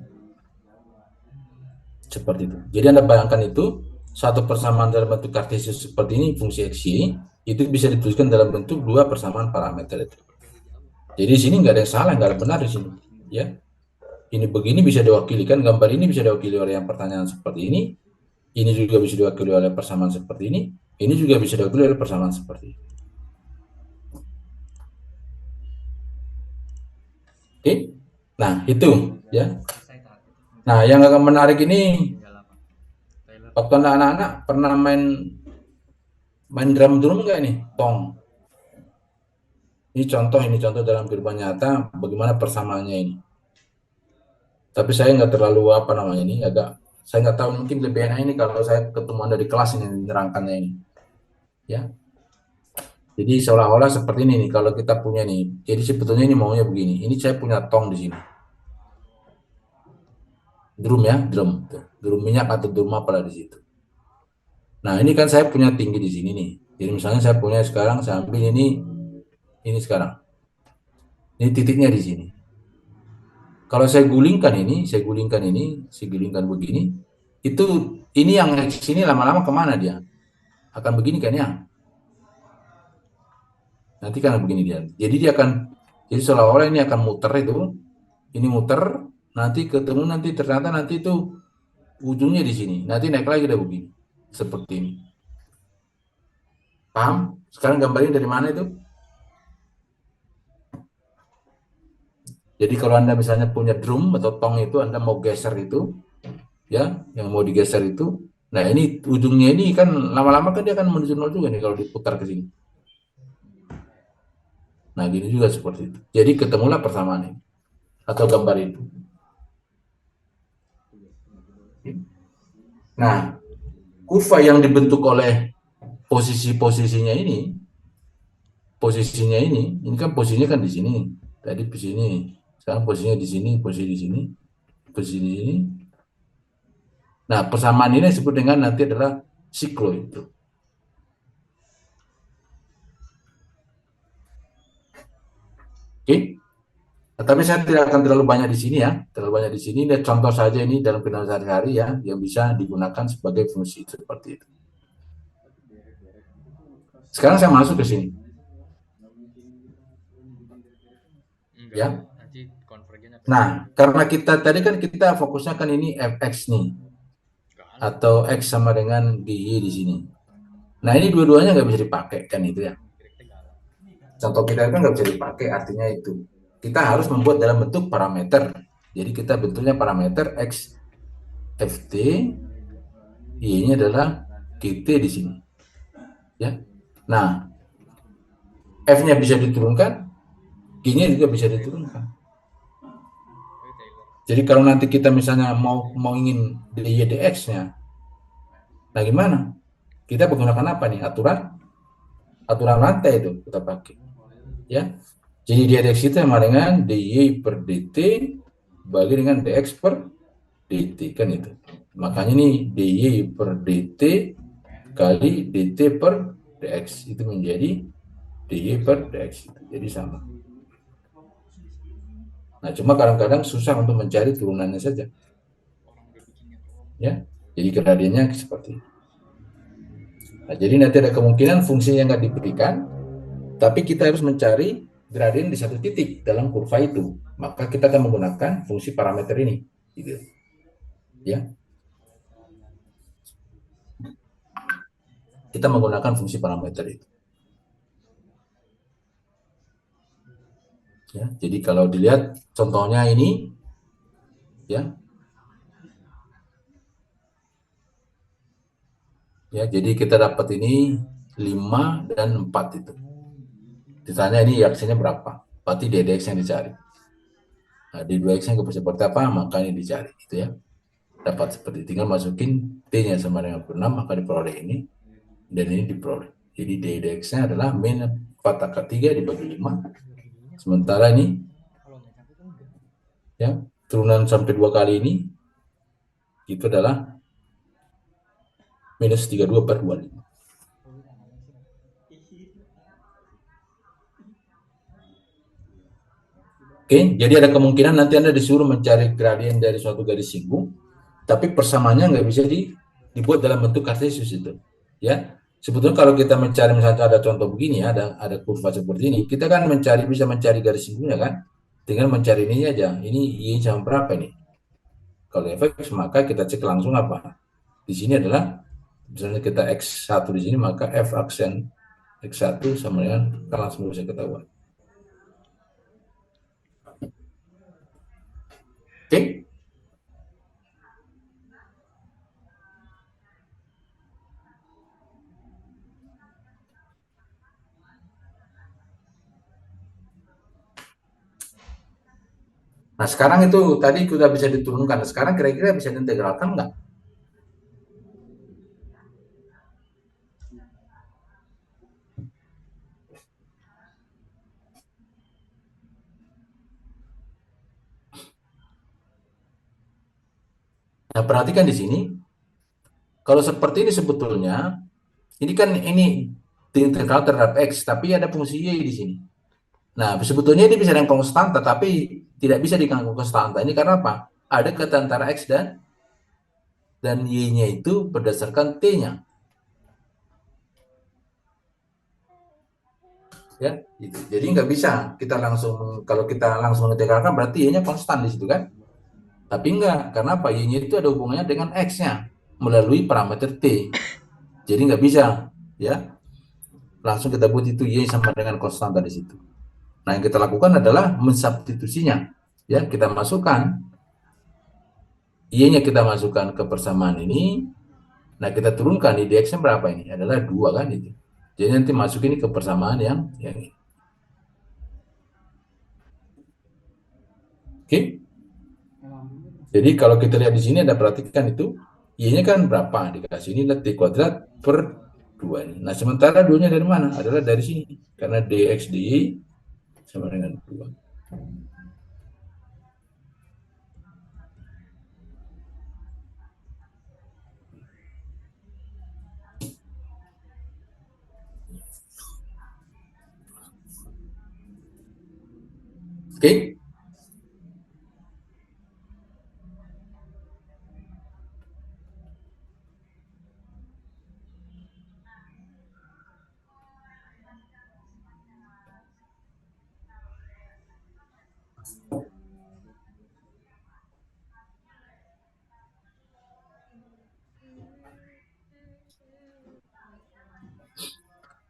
Seperti itu. Jadi Anda bayangkan itu, satu persamaan dalam bentuk kartesius seperti ini, fungsi x, y, itu bisa dituliskan dalam bentuk 2 persamaan parameter itu. Jadi di sini nggak ada yang salah, nggak ada benar di sini. Ya, ini begini bisa diwakili, kan gambar ini bisa diwakili oleh yang pertanyaan seperti ini juga bisa diwakili oleh persamaan seperti ini juga bisa diwakili oleh persamaan seperti ini. Oke, nah itu ya. Nah, yang agak menarik ini, waktu anak-anak pernah main drum nggak nih, tong? Ini contoh dalam kehidupan nyata bagaimana persamaannya ini. Tapi saya nggak terlalu saya nggak tahu, mungkin lebih enak ini kalau saya ketemu Anda di kelas ini menerangkannya ini. Ya. Jadi seolah-olah seperti ini nih kalau kita punya nih. Jadi sebetulnya ini maunya begini. Ini saya punya tong di sini. Drum ya, drum. Drum minyak atau drum apa di situ. Nah, ini kan saya punya tinggi di sini nih. Jadi misalnya saya punya sekarang, saya ambil ini sekarang. Ini titiknya di sini. Kalau saya gulingkan begini, itu ini yang X ini lama-lama kemana dia? Akan begini kan ya? Nanti kan begini dia. Jadi seolah-olah ini akan muter itu, ini muter, nanti ketemu ternyata itu ujungnya di sini. Nanti naik lagi udah begini, seperti ini. Paham? Sekarang gambarnya dari mana itu? Jadi kalau Anda misalnya punya drum atau tong itu, Anda mau geser itu, ya, yang mau digeser itu, nah ini ujungnya ini kan lama-lama kan dia akan menuju nol juga nih kalau diputar ke sini. Nah gini juga seperti itu. Jadi ketemulah persamaan ini atau gambar itu. Nah, kurva yang dibentuk oleh posisinya ini kan posisinya kan di sini. Tadi di sini. Sekarang posisinya di sini, posisi di sini, posisi di sini. Nah, persamaan ini disebut dengan nanti adalah siklo itu. Oke. Tapi saya tidak akan terlalu banyak di sini ya. Terlalu banyak di sini. Ini contoh saja ini dalam kehidupan sehari-hari ya, yang bisa digunakan sebagai fungsi seperti itu. Sekarang saya masuk ke sini. Ya. Nah, karena tadi kan kita fokusnya kan ini fx nih, atau x sama dengan dy di sini. Nah, ini dua-duanya nggak bisa dipakai kan itu ya. contoh kita kan nggak bisa dipakai, artinya itu kita harus membuat dalam bentuk parameter. Jadi kita bentuknya parameter x ft, y-nya adalah gt di sini. Ya. Nah, f-nya bisa diturunkan, g-nya juga bisa diturunkan. Jadi kalau nanti kita misalnya mau ingin dy dx-nya, nah gimana? Kita menggunakan apa nih? Aturan rantai itu kita pakai. Ya. Jadi dy dx itu sama dengan dy per dt bagi dengan dx per dt kan itu. Makanya ini dy per dt kali dt per dx itu menjadi dy per dx. Jadi sama. Nah, cuma kadang-kadang susah untuk mencari turunannya saja. Ya, jadi gradiennya seperti ini. Nah, jadi nanti ada kemungkinan fungsi yang nggak diberikan, tapi kita harus mencari gradien di satu titik dalam kurva itu. Maka kita akan menggunakan fungsi parameter ini. Gitu. Ya. Kita menggunakan fungsi parameter itu. Ya, jadi kalau dilihat contohnya ini, ya, jadi kita dapat ini 5 dan 4 itu. Ditanya ini reaksinya berapa? Berarti DDX yang dicari. Nah, di 2X-nya seperti apa? Maka ini dicari, gitu ya. Dapat seperti tinggal masukin T-nya sama dengan 6, maka diperoleh ini. Dan ini diperoleh. Jadi DDX-nya adalah min 4 akar 3 dibagi 5. Sementara ini, ya, turunan sampai 2 kali ini, itu adalah minus 32 per 25. Oke, jadi ada kemungkinan nanti Anda disuruh mencari gradien dari suatu garis singgung, tapi persamaannya nggak bisa dibuat dalam bentuk kartesius itu. Ya, sebetulnya kalau kita mencari misalnya ada contoh begini, ada kurva seperti ini, kita kan bisa mencari garis singgungnya kan, tinggal mencari ini aja. Ini y sama berapa ini? Kalau fx maka kita cek langsung apa? Di sini adalah misalnya kita x1 di sini, maka f aksen x1 sama dengan langsung bisa ketahuan. Oke? Nah, sekarang itu tadi sudah bisa diturunkan. Sekarang kira-kira bisa diintegralkan nggak? Nah, perhatikan di sini. Kalau seperti ini sebetulnya, ini kan ini diintegral terhadap X, tapi ada fungsi Y di sini. Nah, sebetulnya ini bisa dengan konstanta, tapi tidak bisa diganggu konstanta. Ini karena apa? Ada kaitan antara X dan Y-nya itu berdasarkan T-nya. Ya, gitu. Jadi nggak bisa kita langsung, kalau kita langsung mengintegralkan berarti Y-nya konstan di situ kan? Tapi enggak, karena apa? Y-nya itu ada hubungannya dengan X-nya melalui parameter T. Jadi nggak bisa, ya. Langsung kita buat itu Y sama dengan konstanta di situ. Nah, yang kita lakukan adalah mensubstitusinya. Ya, kita masukkan Y-nya kita masukkan ke persamaan ini. Nah, kita turunkan di dx-nya berapa ini? Adalah 2 kan itu. Jadi nanti masukin ke persamaan yang ini. Oke. Jadi kalau kita lihat di sini ada perhatikan itu Y-nya kan berapa? Dikasih ini T kuadrat per 2 ini. Nah, sementara 2-nya dari mana? Adalah dari sini. Karena dx dy sama dengan 2. Oke.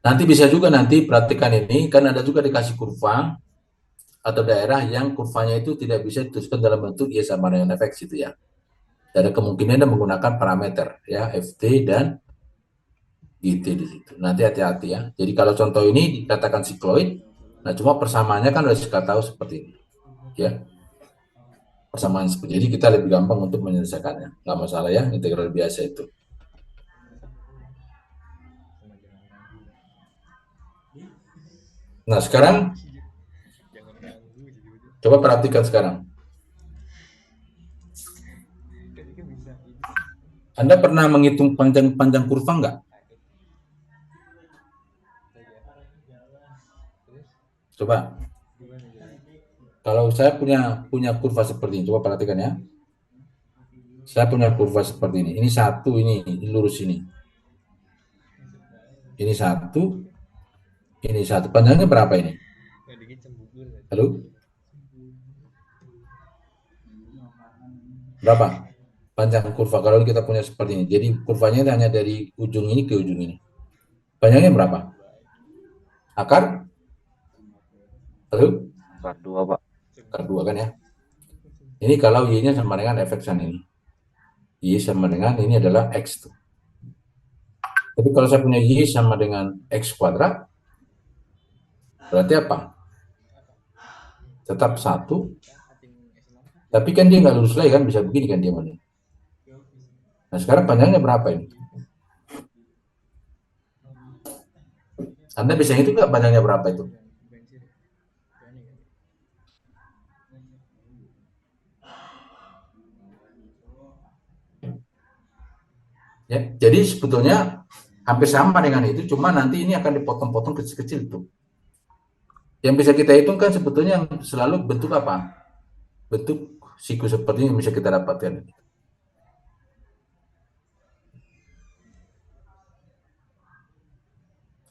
Nanti bisa juga nanti perhatikan ini, kan ada juga dikasih kurva atau daerah yang kurvanya itu tidak bisa dituliskan dalam bentuk Y sama dengan Fx itu ya. Ada kemungkinan menggunakan parameter ya Ft dan Gt di situ. Nanti hati-hati ya. Jadi kalau contoh ini dikatakan sikloid, nah cuma persamaannya kan sudah kita tahu seperti ini ya. Persamaan seperti ini kita lebih gampang untuk menyelesaikannya. Nggak masalah ya, integral biasa itu. Nah sekarang Jangan ganggu gitu. coba perhatikan sekarang. Kan bisa ini. Anda pernah menghitung panjang kurva nggak? Terus Coba. gimana ya? Kalau saya punya kurva seperti ini, coba perhatikan ya. Saya punya kurva seperti ini. Ini satu, ini lurus ini. Ini satu, ini satu. Panjangnya berapa ini? Nggak dikit cemburu. Halo? Berapa? Panjang kurva kalau kita punya seperti ini. Jadi kurvanya hanya dari ujung ini ke ujung ini. Panjangnya berapa? Akar? Halo? Akar 2, Pak. Akar 2 kan ya. Ini kalau Y-nya sama dengan Fx-an ini. Y sama dengan ini adalah X tuh. Tapi kalau saya punya Y sama dengan X kuadrat, berarti apa? Tetap 1. Tapi kan dia nggak lurus lagi kan, bisa begini kan dia mana. Nah sekarang panjangnya berapa ini? Anda bisa hitung nggak panjangnya berapa itu? Ya, jadi sebetulnya hampir sama dengan itu, cuma nanti ini akan dipotong-potong kecil-kecil tuh. Yang bisa kita hitung kan sebetulnya yang selalu bentuk apa? Bentuk siku seperti ini bisa kita dapatkan.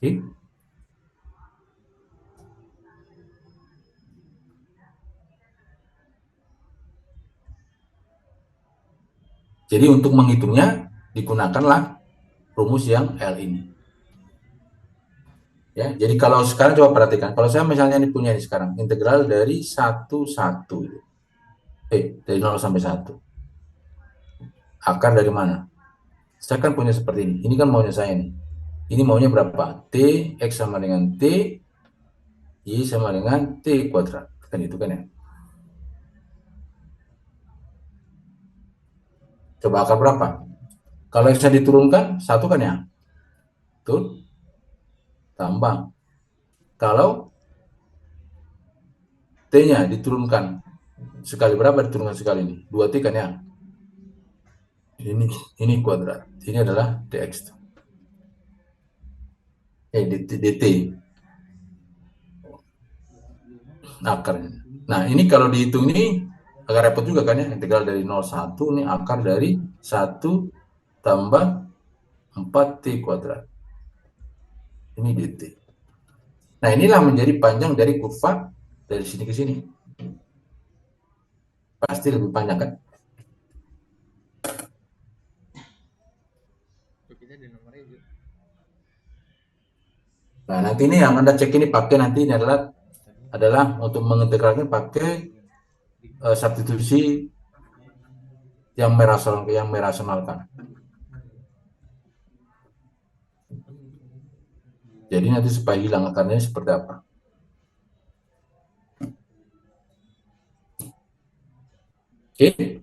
Oke. Jadi untuk menghitungnya digunakanlah rumus yang L ini. Ya, jadi kalau sekarang coba perhatikan, kalau saya misalnya ini punya ini sekarang integral dari 1 dari 0 sampai 1. Akar dari mana? Saya kan punya seperti ini. Ini kan maunya saya nih. Ini maunya berapa? T, X sama dengan T, Y sama dengan T kuadrat. Kan itu kan ya. Coba akar berapa? Kalau X diturunkan, 1 kan ya? Betul? Tambah. Kalau T-nya diturunkan sekali, berapa diturunkan sekali ini? 2T kan ya? Ini kuadrat. Ini adalah dx. dt. Akarnya. Nah, ini kalau dihitung ini agak repot juga kan ya. Integral dari 0,1 ini akar dari 1 tambah 4T kuadrat. Ini dt. Nah, inilah menjadi panjang dari kurva dari sini ke sini. Pasti lebih panjang kan? Kita ada nomornya juga. Nah, nanti ini yang Anda cek ini pakai nanti ini adalah untuk mengintegralkan pakai substitusi yang merasionalkan. Jadi nanti supaya hilang akarnya seperti apa? Oke.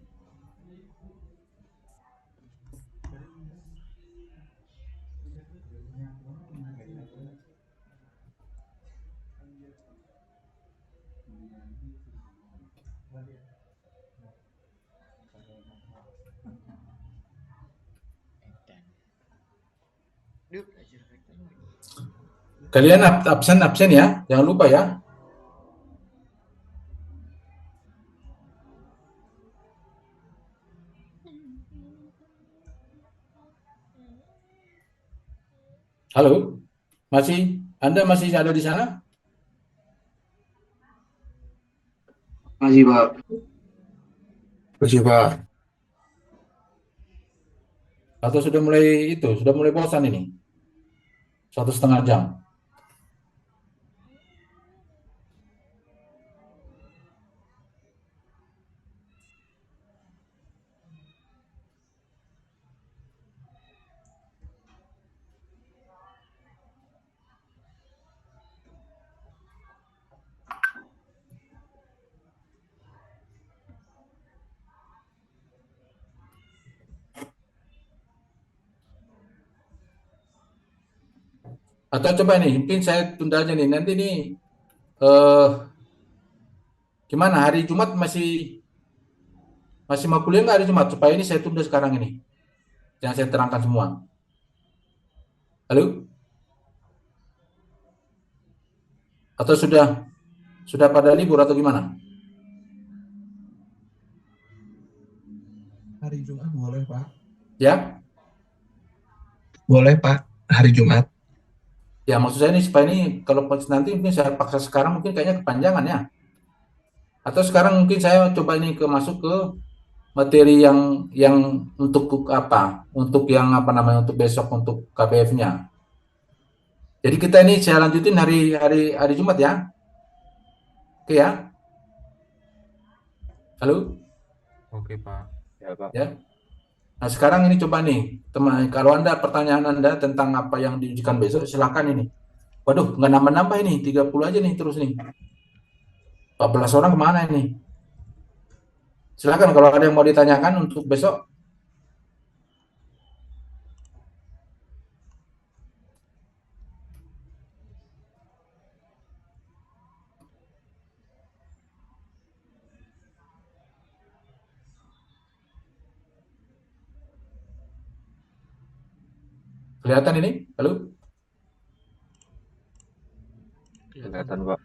Kalian absen ya, jangan lupa ya. Halo, Anda masih ada di sana? Masih, Pak. Masih, Pak. Atau sudah mulai bosan ini? 1,5 jam. Atau coba nih, mungkin saya tunda aja nih. Nanti nih, eh gimana? Hari Jumat masih masih mau kuliah nggak hari Jumat? Supaya ini saya tunda sekarang ini. Yang saya terangkan semua. Halo? Atau sudah pada libur atau gimana? Hari Jumat boleh, Pak. Ya? Boleh, Pak. Hari Jumat. Ya maksud saya ini supaya ini kalau nanti mungkin saya paksa sekarang mungkin kayaknya kepanjangan ya. Atau sekarang mungkin saya coba ini masuk ke materi yang untuk apa? Untuk yang apa namanya untuk besok untuk KBF-nya. Jadi kita ini saya lanjutin hari Jumat ya. Oke ya. Halo? Oke, Pak. Ya, Pak. Ya. Nah, sekarang ini coba nih, teman, kalau pertanyaan Anda tentang apa yang diujikan besok silakan ini. Waduh, nggak nambah-nambah ini, 30 aja nih terus nih. 14 orang kemana ini? Silakan kalau ada yang mau ditanyakan untuk besok. Kelihatan ini? Halo? Kelihatan, Pak.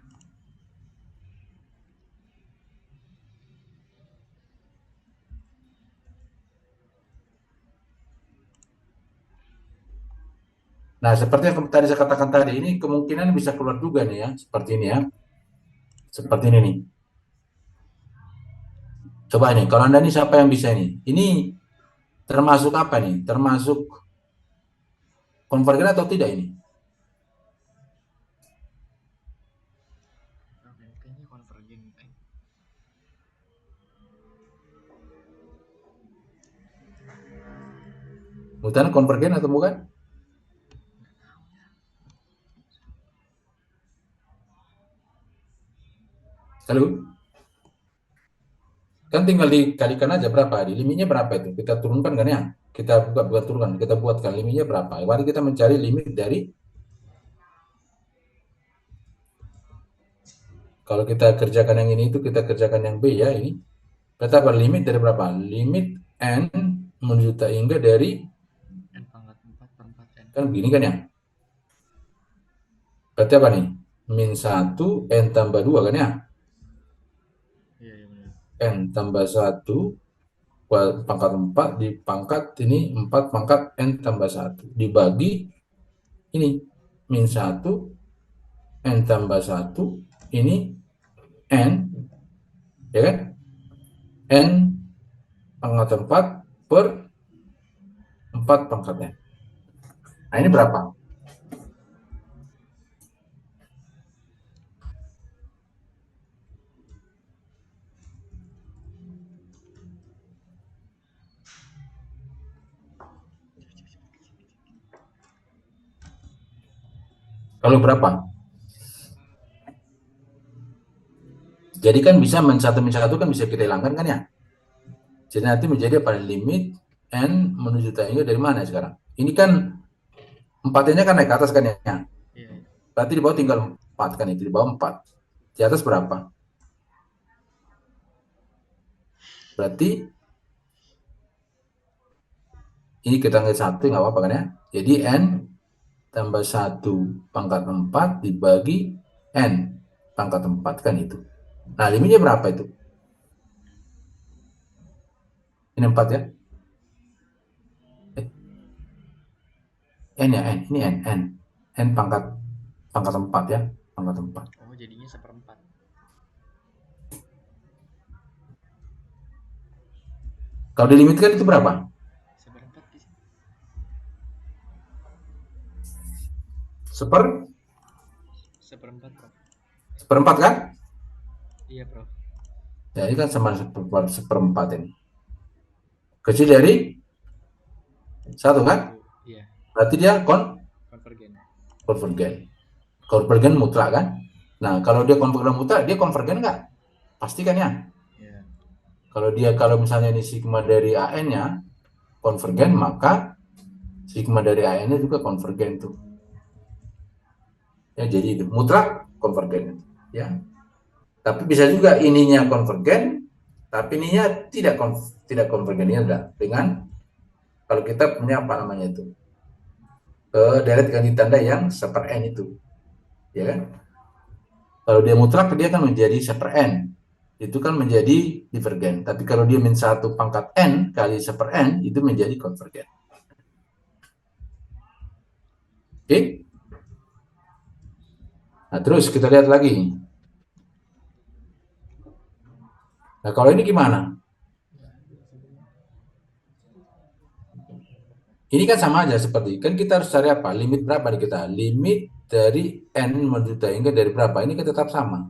Nah, seperti yang tadi saya katakan tadi, ini kemungkinan bisa keluar juga nih ya, seperti ini ya. Seperti ini nih. Coba nih, kalau Anda nih siapa yang bisa ini? Ini termasuk apa nih? Termasuk konvergen atau tidak ini? Kayaknya konvergen. Bukan konvergen atau bukan? Halo? Kan tinggal dikalikan aja berapa? Limitnya berapa itu? Kita turunkan kan ya? Kita bukan turunkan, kita buatkan limitnya berapa? Mari kita mencari limit dari, kalau kita kerjakan yang ini itu kita kerjakan yang B ya ini. Kita limit dari berapa? Limit N menuju tak hingga dari N pangkat 4 per 4 N. kan begini kan ya? Berarti apa nih? Min 1 N tambah 2 kan ya? Iya, iya benar. N tambah 1 pangkat 4 di pangkat ini 4 pangkat N tambah 1 dibagi ini min 1 N tambah 1 ini N ya kan? N pangkat 4 per 4 pangkat N. Nah ini berapa? Kalau berapa? Jadi kan bisa min 1 kan bisa kita hilangkan kan ya? Jadi nanti menjadi apa? Limit N menuju tak hingga dari mana sekarang? Ini kan 4-nya kan naik ke atas kan ya? Iya, iya. Berarti di bawah tinggal 4 kan itu, di bawah 4. Di atas berapa? Berarti ini kita ngambil 1 nggak apa-apa kan ya? Jadi N tambah 1 pangkat 4 dibagi N pangkat 4 kan itu. Nah limitnya berapa itu? Ini 4 ya? N ya, N. Ini N. N pangkat 4 ya, pangkat 4. Oh, jadinya 1/4. Kalau dilimitkan itu berapa? 1/4 di sini. Seper 1/4, Prof. seperempat kan? Iya, Prof. Ya ini kan sama seperempat ini. Kecil dari 1 kan? Iya, Berarti dia konvergen. konvergen mutlak kan? Nah kalau dia konvergen mutlak, dia konvergen nggak? Pasti kan ya? Iya. Kalau misalnya ini sigma dari AN-nya konvergen, maka sigma dari AN-nya juga konvergen tuh. Ya, jadi itu mutlak konvergen. Ya. Tapi bisa juga ininya konvergen, tapi ininya tidak konvergen. Ini ada dengan kalau kita punya apa namanya itu deret ganti tanda yang seper n itu, ya kan? Kalau dia mutlak dia kan menjadi seper n, itu kan menjadi divergen. Tapi kalau dia min 1 pangkat n kali seper n itu menjadi konvergen. Oke? Nah terus kita lihat lagi. Nah kalau ini gimana? Ini kan sama aja seperti kan kita harus cari apa? Limit berapa nih kita? Limit dari n menuju hingga dari berapa? Ini kan tetap sama.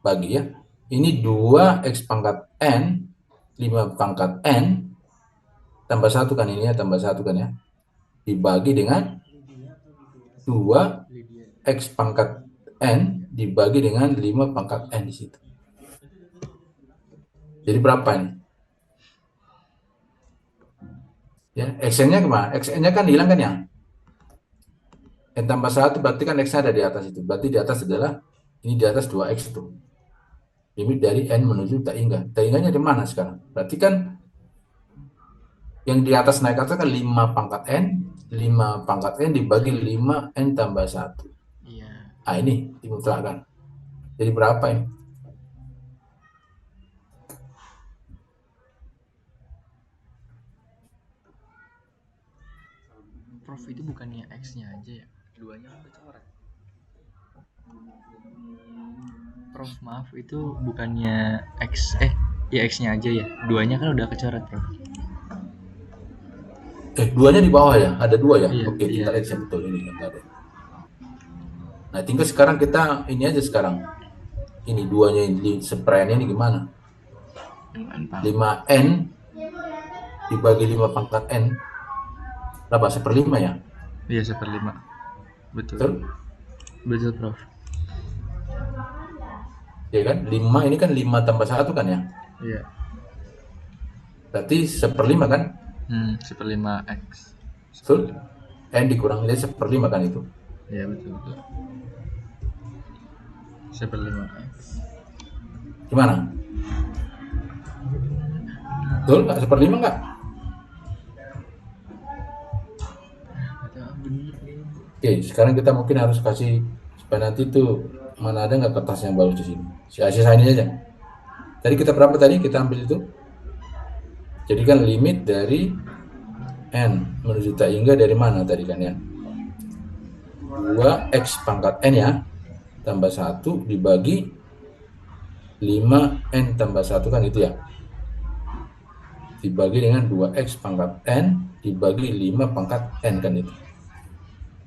Bagi ya. Ini 2x pangkat n, 5 pangkat n, tambah 1 kan ini ya, tambah 1 kan ya. Dibagi dengan 2x pangkat n dibagi dengan 5 pangkat n di situ. Jadi berapa ini? Ya, xn-nya kemana? Xn-nya kan hilang kan ya? N tambah 1 berarti kan x-nya ada di atas itu. Berarti di atas adalah, ini di atas 2x itu. Limit dari n menuju tak hingga. Tak hingganya di mana sekarang? Berarti kan yang di atas naik atas kan 5 pangkat n. 5 pangkat n dibagi 5 n tambah 1. Iya. Nah ini dimutlakkan. Jadi berapa ini? Prof itu bukannya X-nya aja ya? Duanya kan kecoret. Prof maaf itu bukannya ya X-nya aja ya? Duanya kan udah kecoret, Prof. Duanya di bawah ya? Ada 2 ya? Iya, Oke, kita iya. lihat betul ini enggak ada. Nah, tinggal sekarang kita ini aja sekarang. Ini duanya ini seperennya ini gimana? 5n dibagi 5 pangkat n. Berapa? 1/5 ya? Iya, 1/5. Betul. Betul? Betul, Prof. Ya kan? 5 ini kan 5 tambah 1 kan ya? Iya. Berarti 1/5 kan? 1/5 X. Betul? N dikurang dari 1/5 kan itu? Iya, betul. 1/5 X. Gimana? Betul nggak? 1/5 nggak? Oke, sekarang kita mungkin harus kasih supaya nanti tuh mana ada nggak kertas yang bagus di sini. Sisa ini aja. Tadi kita berapa tadi? Kita ambil itu. Jadi kan limit dari n menuju tak hingga dari mana tadi kan ya? 2x pangkat n ya, tambah 1 dibagi 5n tambah 1 kan itu ya. Dibagi dengan 2x pangkat n dibagi 5 pangkat n kan itu.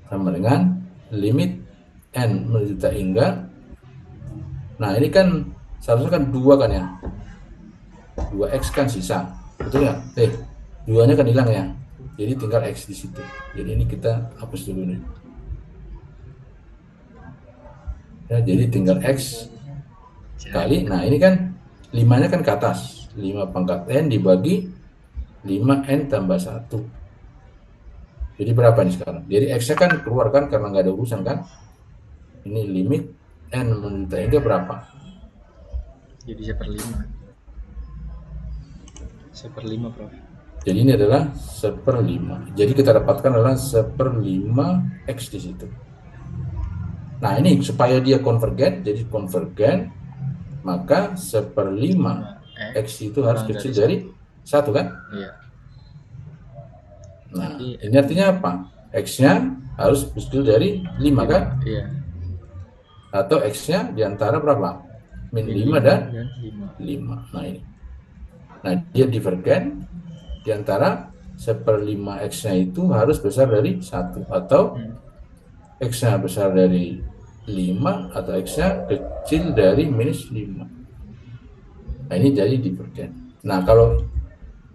Sama dengan limit n menuju tak hingga. Nah ini kan seharusnya kan 2 kan ya. 2x kan sisa. Betul ya? 2-nya kan hilang ya. Jadi tinggal x di situ. Jadi ini kita hapus dulu nih. Ya, jadi tinggal x kali. Nah ini kan 5-nya kan ke atas. 5 pangkat n dibagi 5n tambah 1. Jadi berapa nih sekarang? Jadi x-nya kan keluar kan karena nggak ada urusan kan? Ini limit n menuju tak hingga berapa? Jadi 1/5. 1/5, Prof. Jadi ini adalah 1/5. Jadi kita dapatkan adalah 1/5 x di situ. Nah ini supaya dia konvergen, jadi konvergen, maka 1/5 x itu harus kecil dari 1 kan? Iya. Nah ini artinya apa? X-nya harus kecil dari 5 kan? Iya. Atau X-nya diantara berapa? Min 5 dan 5. 5. Nah ini. Nah dia divergen diantara 1/5 X-nya itu harus besar dari 1 atau X-nya besar dari 5 atau X-nya kecil dari minus 5. Nah ini jadi divergen. Nah kalau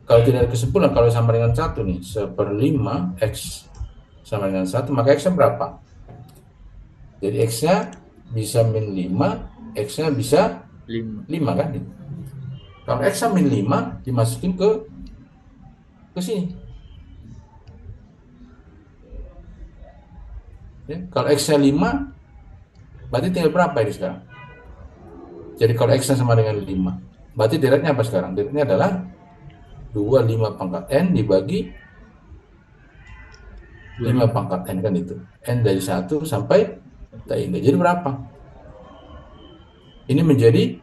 tidak ada kesimpulan, kalau sama dengan 1 nih, 1/5 X sama dengan 1, maka X-nya berapa? Jadi X-nya bisa min 5, X-nya bisa 5 kan? Kalau X-nya min 5, dimasukin ke sini. Ya, kalau X-nya 5, Berarti tinggal berapa ini sekarang? Jadi kalau X sama dengan 5. Berarti direknya apa sekarang? Direknya adalah 25 pangkat N dibagi 5 pangkat N kan itu. N dari 1 sampai tak hingga. Jadi berapa? Ini menjadi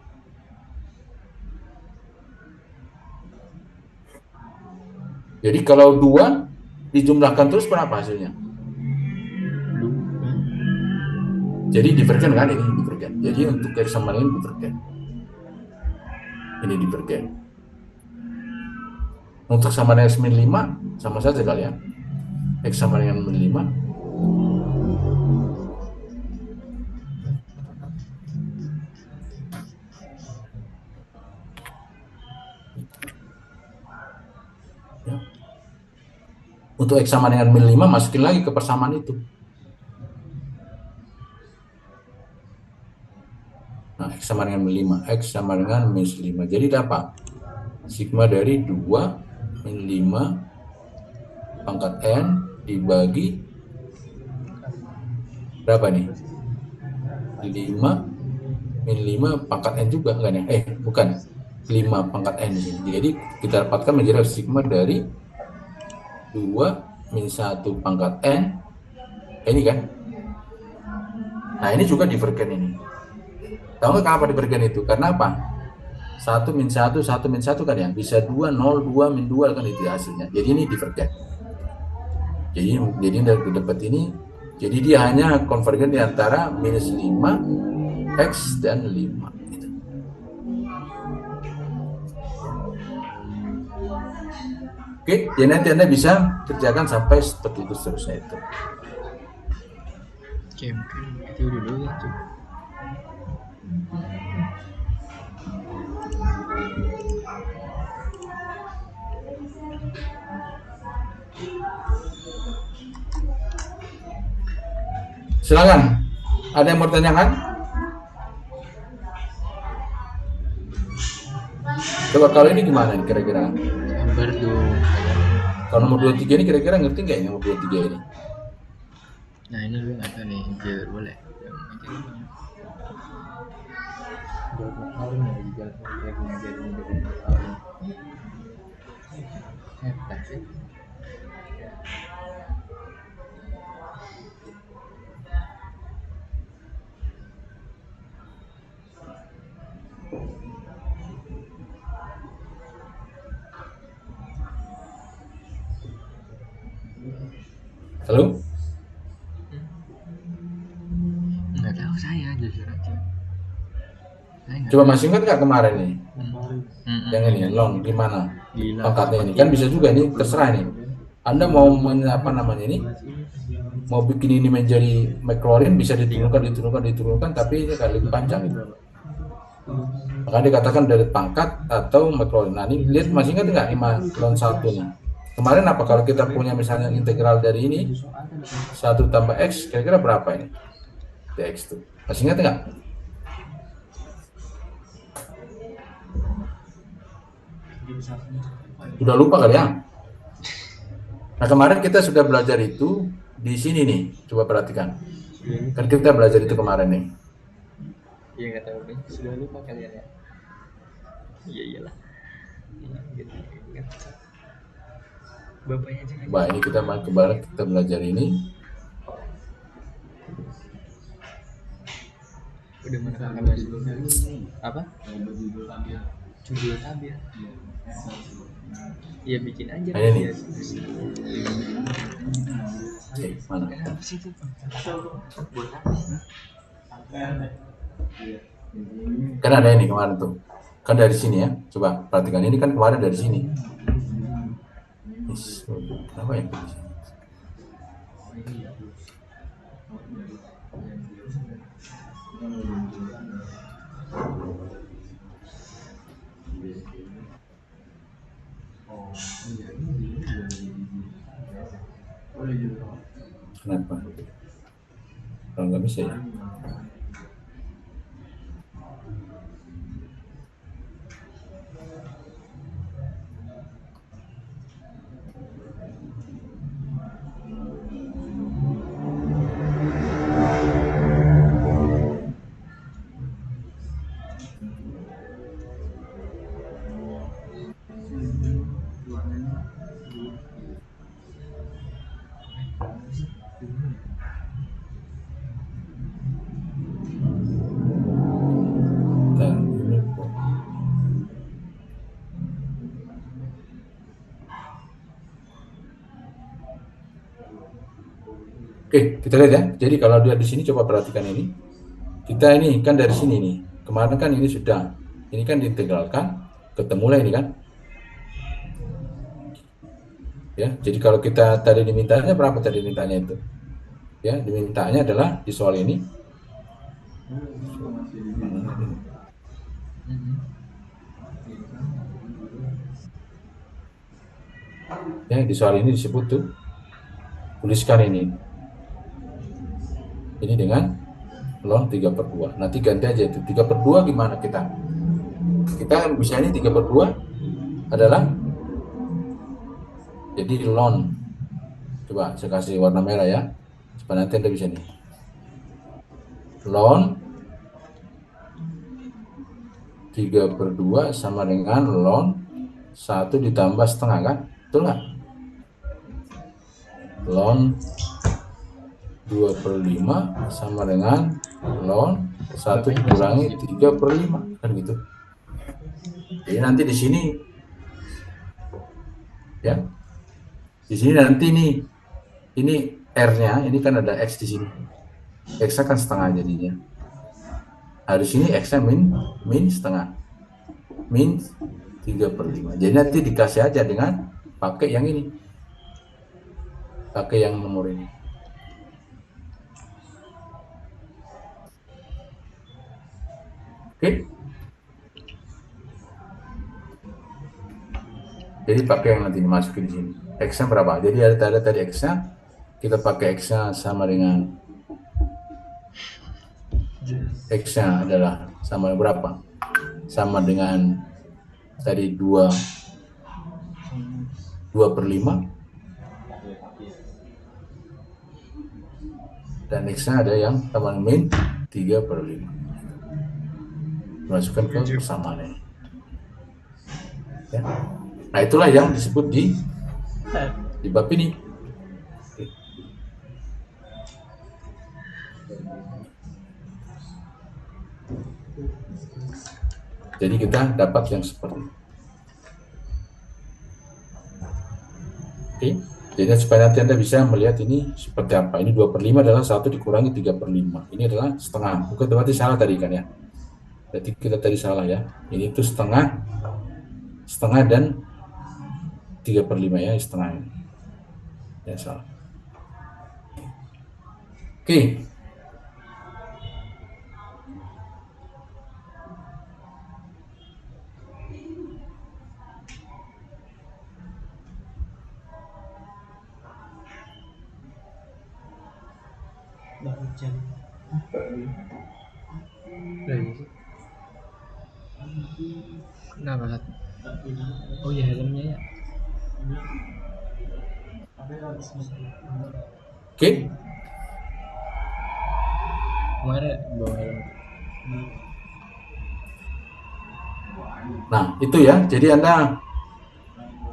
jadi kalau 2 dijumlahkan terus berapa hasilnya? Jadi divergen kan ini divergen. Jadi untuk X sama ini divergen. Ini divergen. Untuk sama dengan min 5 sama saja kalian. X sama dengan min 5. Ya. Untuk X sama dengan min 5 masukin lagi ke persamaan itu. Nah, X sama dengan min 5, X sama dengan minus 5. Jadi dapat sigma dari 2 min 5 pangkat N dibagi berapa nih? 5 min 5 pangkat N juga enggak nih? Bukan. 5 pangkat N di sini. Jadi kita dapatkan menjadi sigma dari 2 min 1 pangkat N. Ini kan? Nah, ini juga divergen ini. Tahu nggak kenapa divergen itu? Karena apa? 1 min 1, 1 min 1 kan ya? Bisa 2, 0, 2, min 2 kan itu hasilnya. Jadi ini divergen. Jadi dari dapat ini, jadi dia hanya konvergen di antara minus 5, X, dan 5. Gitu. Oke, jadi nanti Anda bisa kerjakan sampai seperti itu seterusnya itu. Oke, mungkin itu dulu ya, Cuk. Silakan. Ada yang mau ditanyakan? Coba kalau ini gimana nih kira-kira? Sabar tuh. Kalau nomor 23 ini kira-kira ngerti nggak ini nomor 23 ini? Nah, ini gue nggak tahu nih, biar boleh. Berapa tahun ya juga lagi ngajarin dari berapa tahun? Hebat sih. Halo? Nggak tahu saya jujur aja. Saya nggak Coba tahu. masih ingat nggak kemarin nih? Mm-mm. Yang ini, long gimana? Gila. Pangkatnya ini kan bisa juga ini terserah nih. Anda mau apa namanya ini? Mau bikin ini menjadi maclaurin bisa diturunkan, tapi ini kan lebih panjang itu. Maka dikatakan dari pangkat atau maclaurin. Nah ini lihat masih ingat nggak 5 ln 1 nih? Kemarin apa kalau kita punya misalnya integral dari ini 1 tambah X kira-kira berapa ini? Dx tuh. Masih ingat nggak? Udah lupa kali ya? Nah kemarin kita sudah belajar itu di sini nih, coba perhatikan. Kan kita belajar itu kemarin nih. Iya nggak tahu nih, sudah lupa kalian ya. Iya iyalah. Iya, gitu. Ingat. Bapaknya jangan. Coba ini kita kemarin kita belajar ini. Udah menekan bahasa dulu. Apa? Judul tabir. Iya bikin aja. Nah, ini nih. Mana? Apa sih itu? Buat apa? Kan ada ini kemarin tuh. Kan dari sini ya. Coba perhatikan ini kan kemarin dari sini. Kenapa ya? Kenapa? Kalau nggak bisa ya? Oke, kita lihat ya. Jadi kalau dia di sini coba perhatikan ini. Kita ini kan dari sini nih. Kemarin kan ini sudah. Ini kan diintegralkan. Ketemulah ini kan. Ya, jadi kalau kita tadi dimintanya berapa tadi mintanya itu? Ya, dimintanya adalah di soal ini. Ya, di soal ini disebut tuh. Tuliskan ini. Ini dengan ln 3/2. Nanti ganti aja itu. 3/2 gimana kita? Kita bisa ini 3/2 adalah jadi ln. Coba saya kasih warna merah ya. Supaya nanti Anda bisa nih. Ln 3/2 sama dengan ln 1 ditambah setengah kan? Betul nggak? Ln 2/5 sama dengan ln 1 dikurangi 3/5 kan gitu. Jadi nanti di sini ya. Di sini nanti ini R-nya, ini kan ada X di sini. X-nya kan setengah jadinya. Nah, di sini X-nya min setengah. Min 3/5. Jadi nanti dikasih aja dengan pakai yang ini. Pakai yang nomor ini. Oke. Jadi pakai yang nanti dimasukin di sini. X-nya berapa? Jadi ada tadi X-nya, kita pakai X-nya sama dengan X-nya adalah sama dengan berapa? Sama dengan tadi 2/5 dan X-nya ada yang sama dengan min 3/5. Masukkan ke persamaannya. Ya. Nah, itulah yang disebut di bab ini. Jadi kita dapat yang seperti ini. Oke, jadi supaya nanti Anda bisa melihat ini seperti apa. Ini 2/5 adalah 1 dikurangi 3/5. Ini adalah setengah. Bukan berarti salah tadi kan ya. Berarti kita tadi salah ya. Ini itu setengah dan 3/5 ya, setengah ini. Ya salah. Oke. Kenapa? Oh iya, helmnya ya. Oke. Kemarin bawa helm. Nah, itu ya. Jadi Anda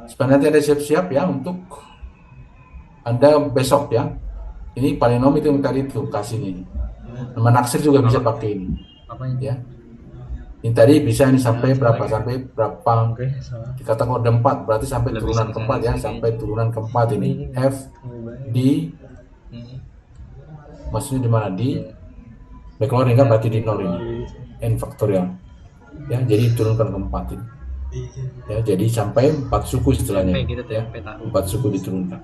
supaya nanti Anda siap-siap ya untuk Anda besok ya. Ini polinom itu yang tadi itu kasih ini. Nama naksir juga bisa pakai ini. Apa ini? Ya. Ini tadi bisa ini sampai berapa? Sampai berapa? Oke, salah. Dikatakan ada 4, berarti sampai Lebih turunan sana keempat ya, sini. sampai turunan keempat ini. F di maksudnya di mana? Di backloading kan berarti di 0 ini. N faktorial. Ya, jadi turunkan keempat ini. Ya, jadi sampai 4 suku istilahnya. Sampai gitu Ya, sampai tahu. 4 suku diturunkan.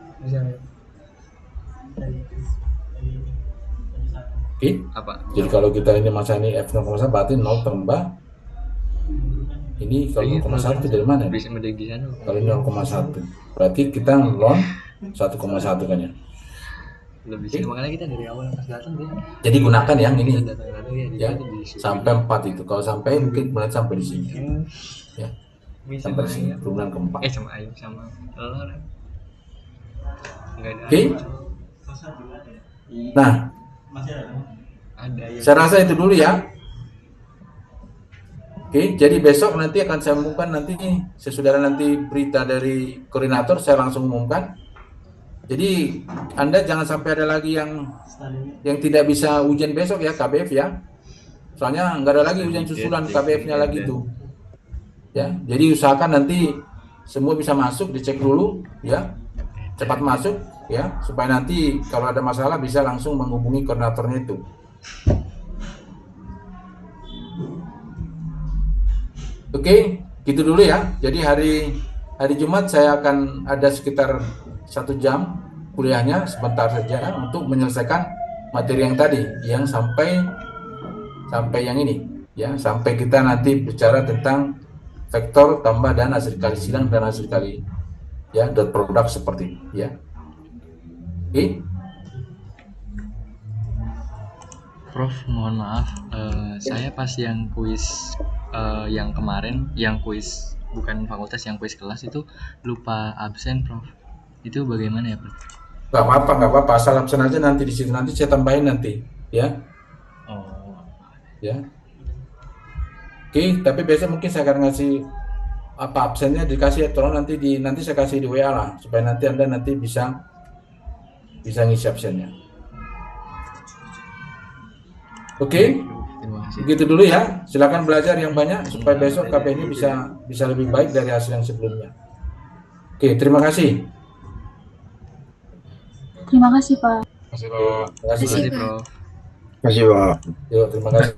Oke. Apa? Jadi kalau kita ini masa ini F0,1 berarti 0 tambah ini kalau 0,1 dari mana? Bisa mendedik di sana. Kalau ini 0,1 berarti kita ln 1,1 kan ya. Lebih sih, makanya kita dari awal pas datang deh. Jadi gunakan yang ini Datang lalu ya sampai 4 itu. Kalau sampai mungkin mulai sampai di sini. Ya. bisa Sampai di sini main. turunan keempat. Sama Ayu sama telur. Enggak ada. Oke. Nah, Ada yang saya rasa itu dulu ya. Oke, jadi besok nanti akan saya umumkan nanti sesudah nanti berita dari koordinator saya langsung umumkan. Jadi Anda jangan sampai ada lagi yang tidak bisa ujian besok ya KBF ya. Soalnya nggak ada lagi ujian susulan KBF-nya lagi tuh. Ya, jadi usahakan nanti semua bisa masuk, dicek dulu ya. Cepat masuk. ya, supaya nanti kalau ada masalah bisa langsung menghubungi koordinatornya itu. Oke, gitu dulu ya. Jadi hari Jumat saya akan ada sekitar 1 jam kuliahnya sebentar saja untuk menyelesaikan materi yang tadi, yang sampai yang ini, ya, sampai kita nanti bicara tentang vektor tambah dan hasil kali silang dan hasil kali, ya, dot produk seperti ini, ya. Oke. Prof, mohon maaf, saya pas yang kuis yang kemarin, yang kuis bukan fakultas, yang kuis kelas itu lupa absen, Prof. Itu bagaimana ya, Prof? Nggak apa-apa, asal absen aja nanti di situ, nanti saya tambahin nanti, ya. Oh, Ya. Oke, tapi biasanya mungkin saya akan ngasih apa absennya dikasih, tolong nanti saya kasih di WA lah, supaya nanti Anda nanti bisa ngisi absennya. Oke, terima kasih. begitu dulu ya. Silakan belajar yang banyak supaya besok KP ini bisa lebih baik dari hasil yang sebelumnya. Oke, terima kasih. Terima kasih, Pak. Terima kasih. Terima kasih, Prof. Kasih Pak. Yuk, terima kasih.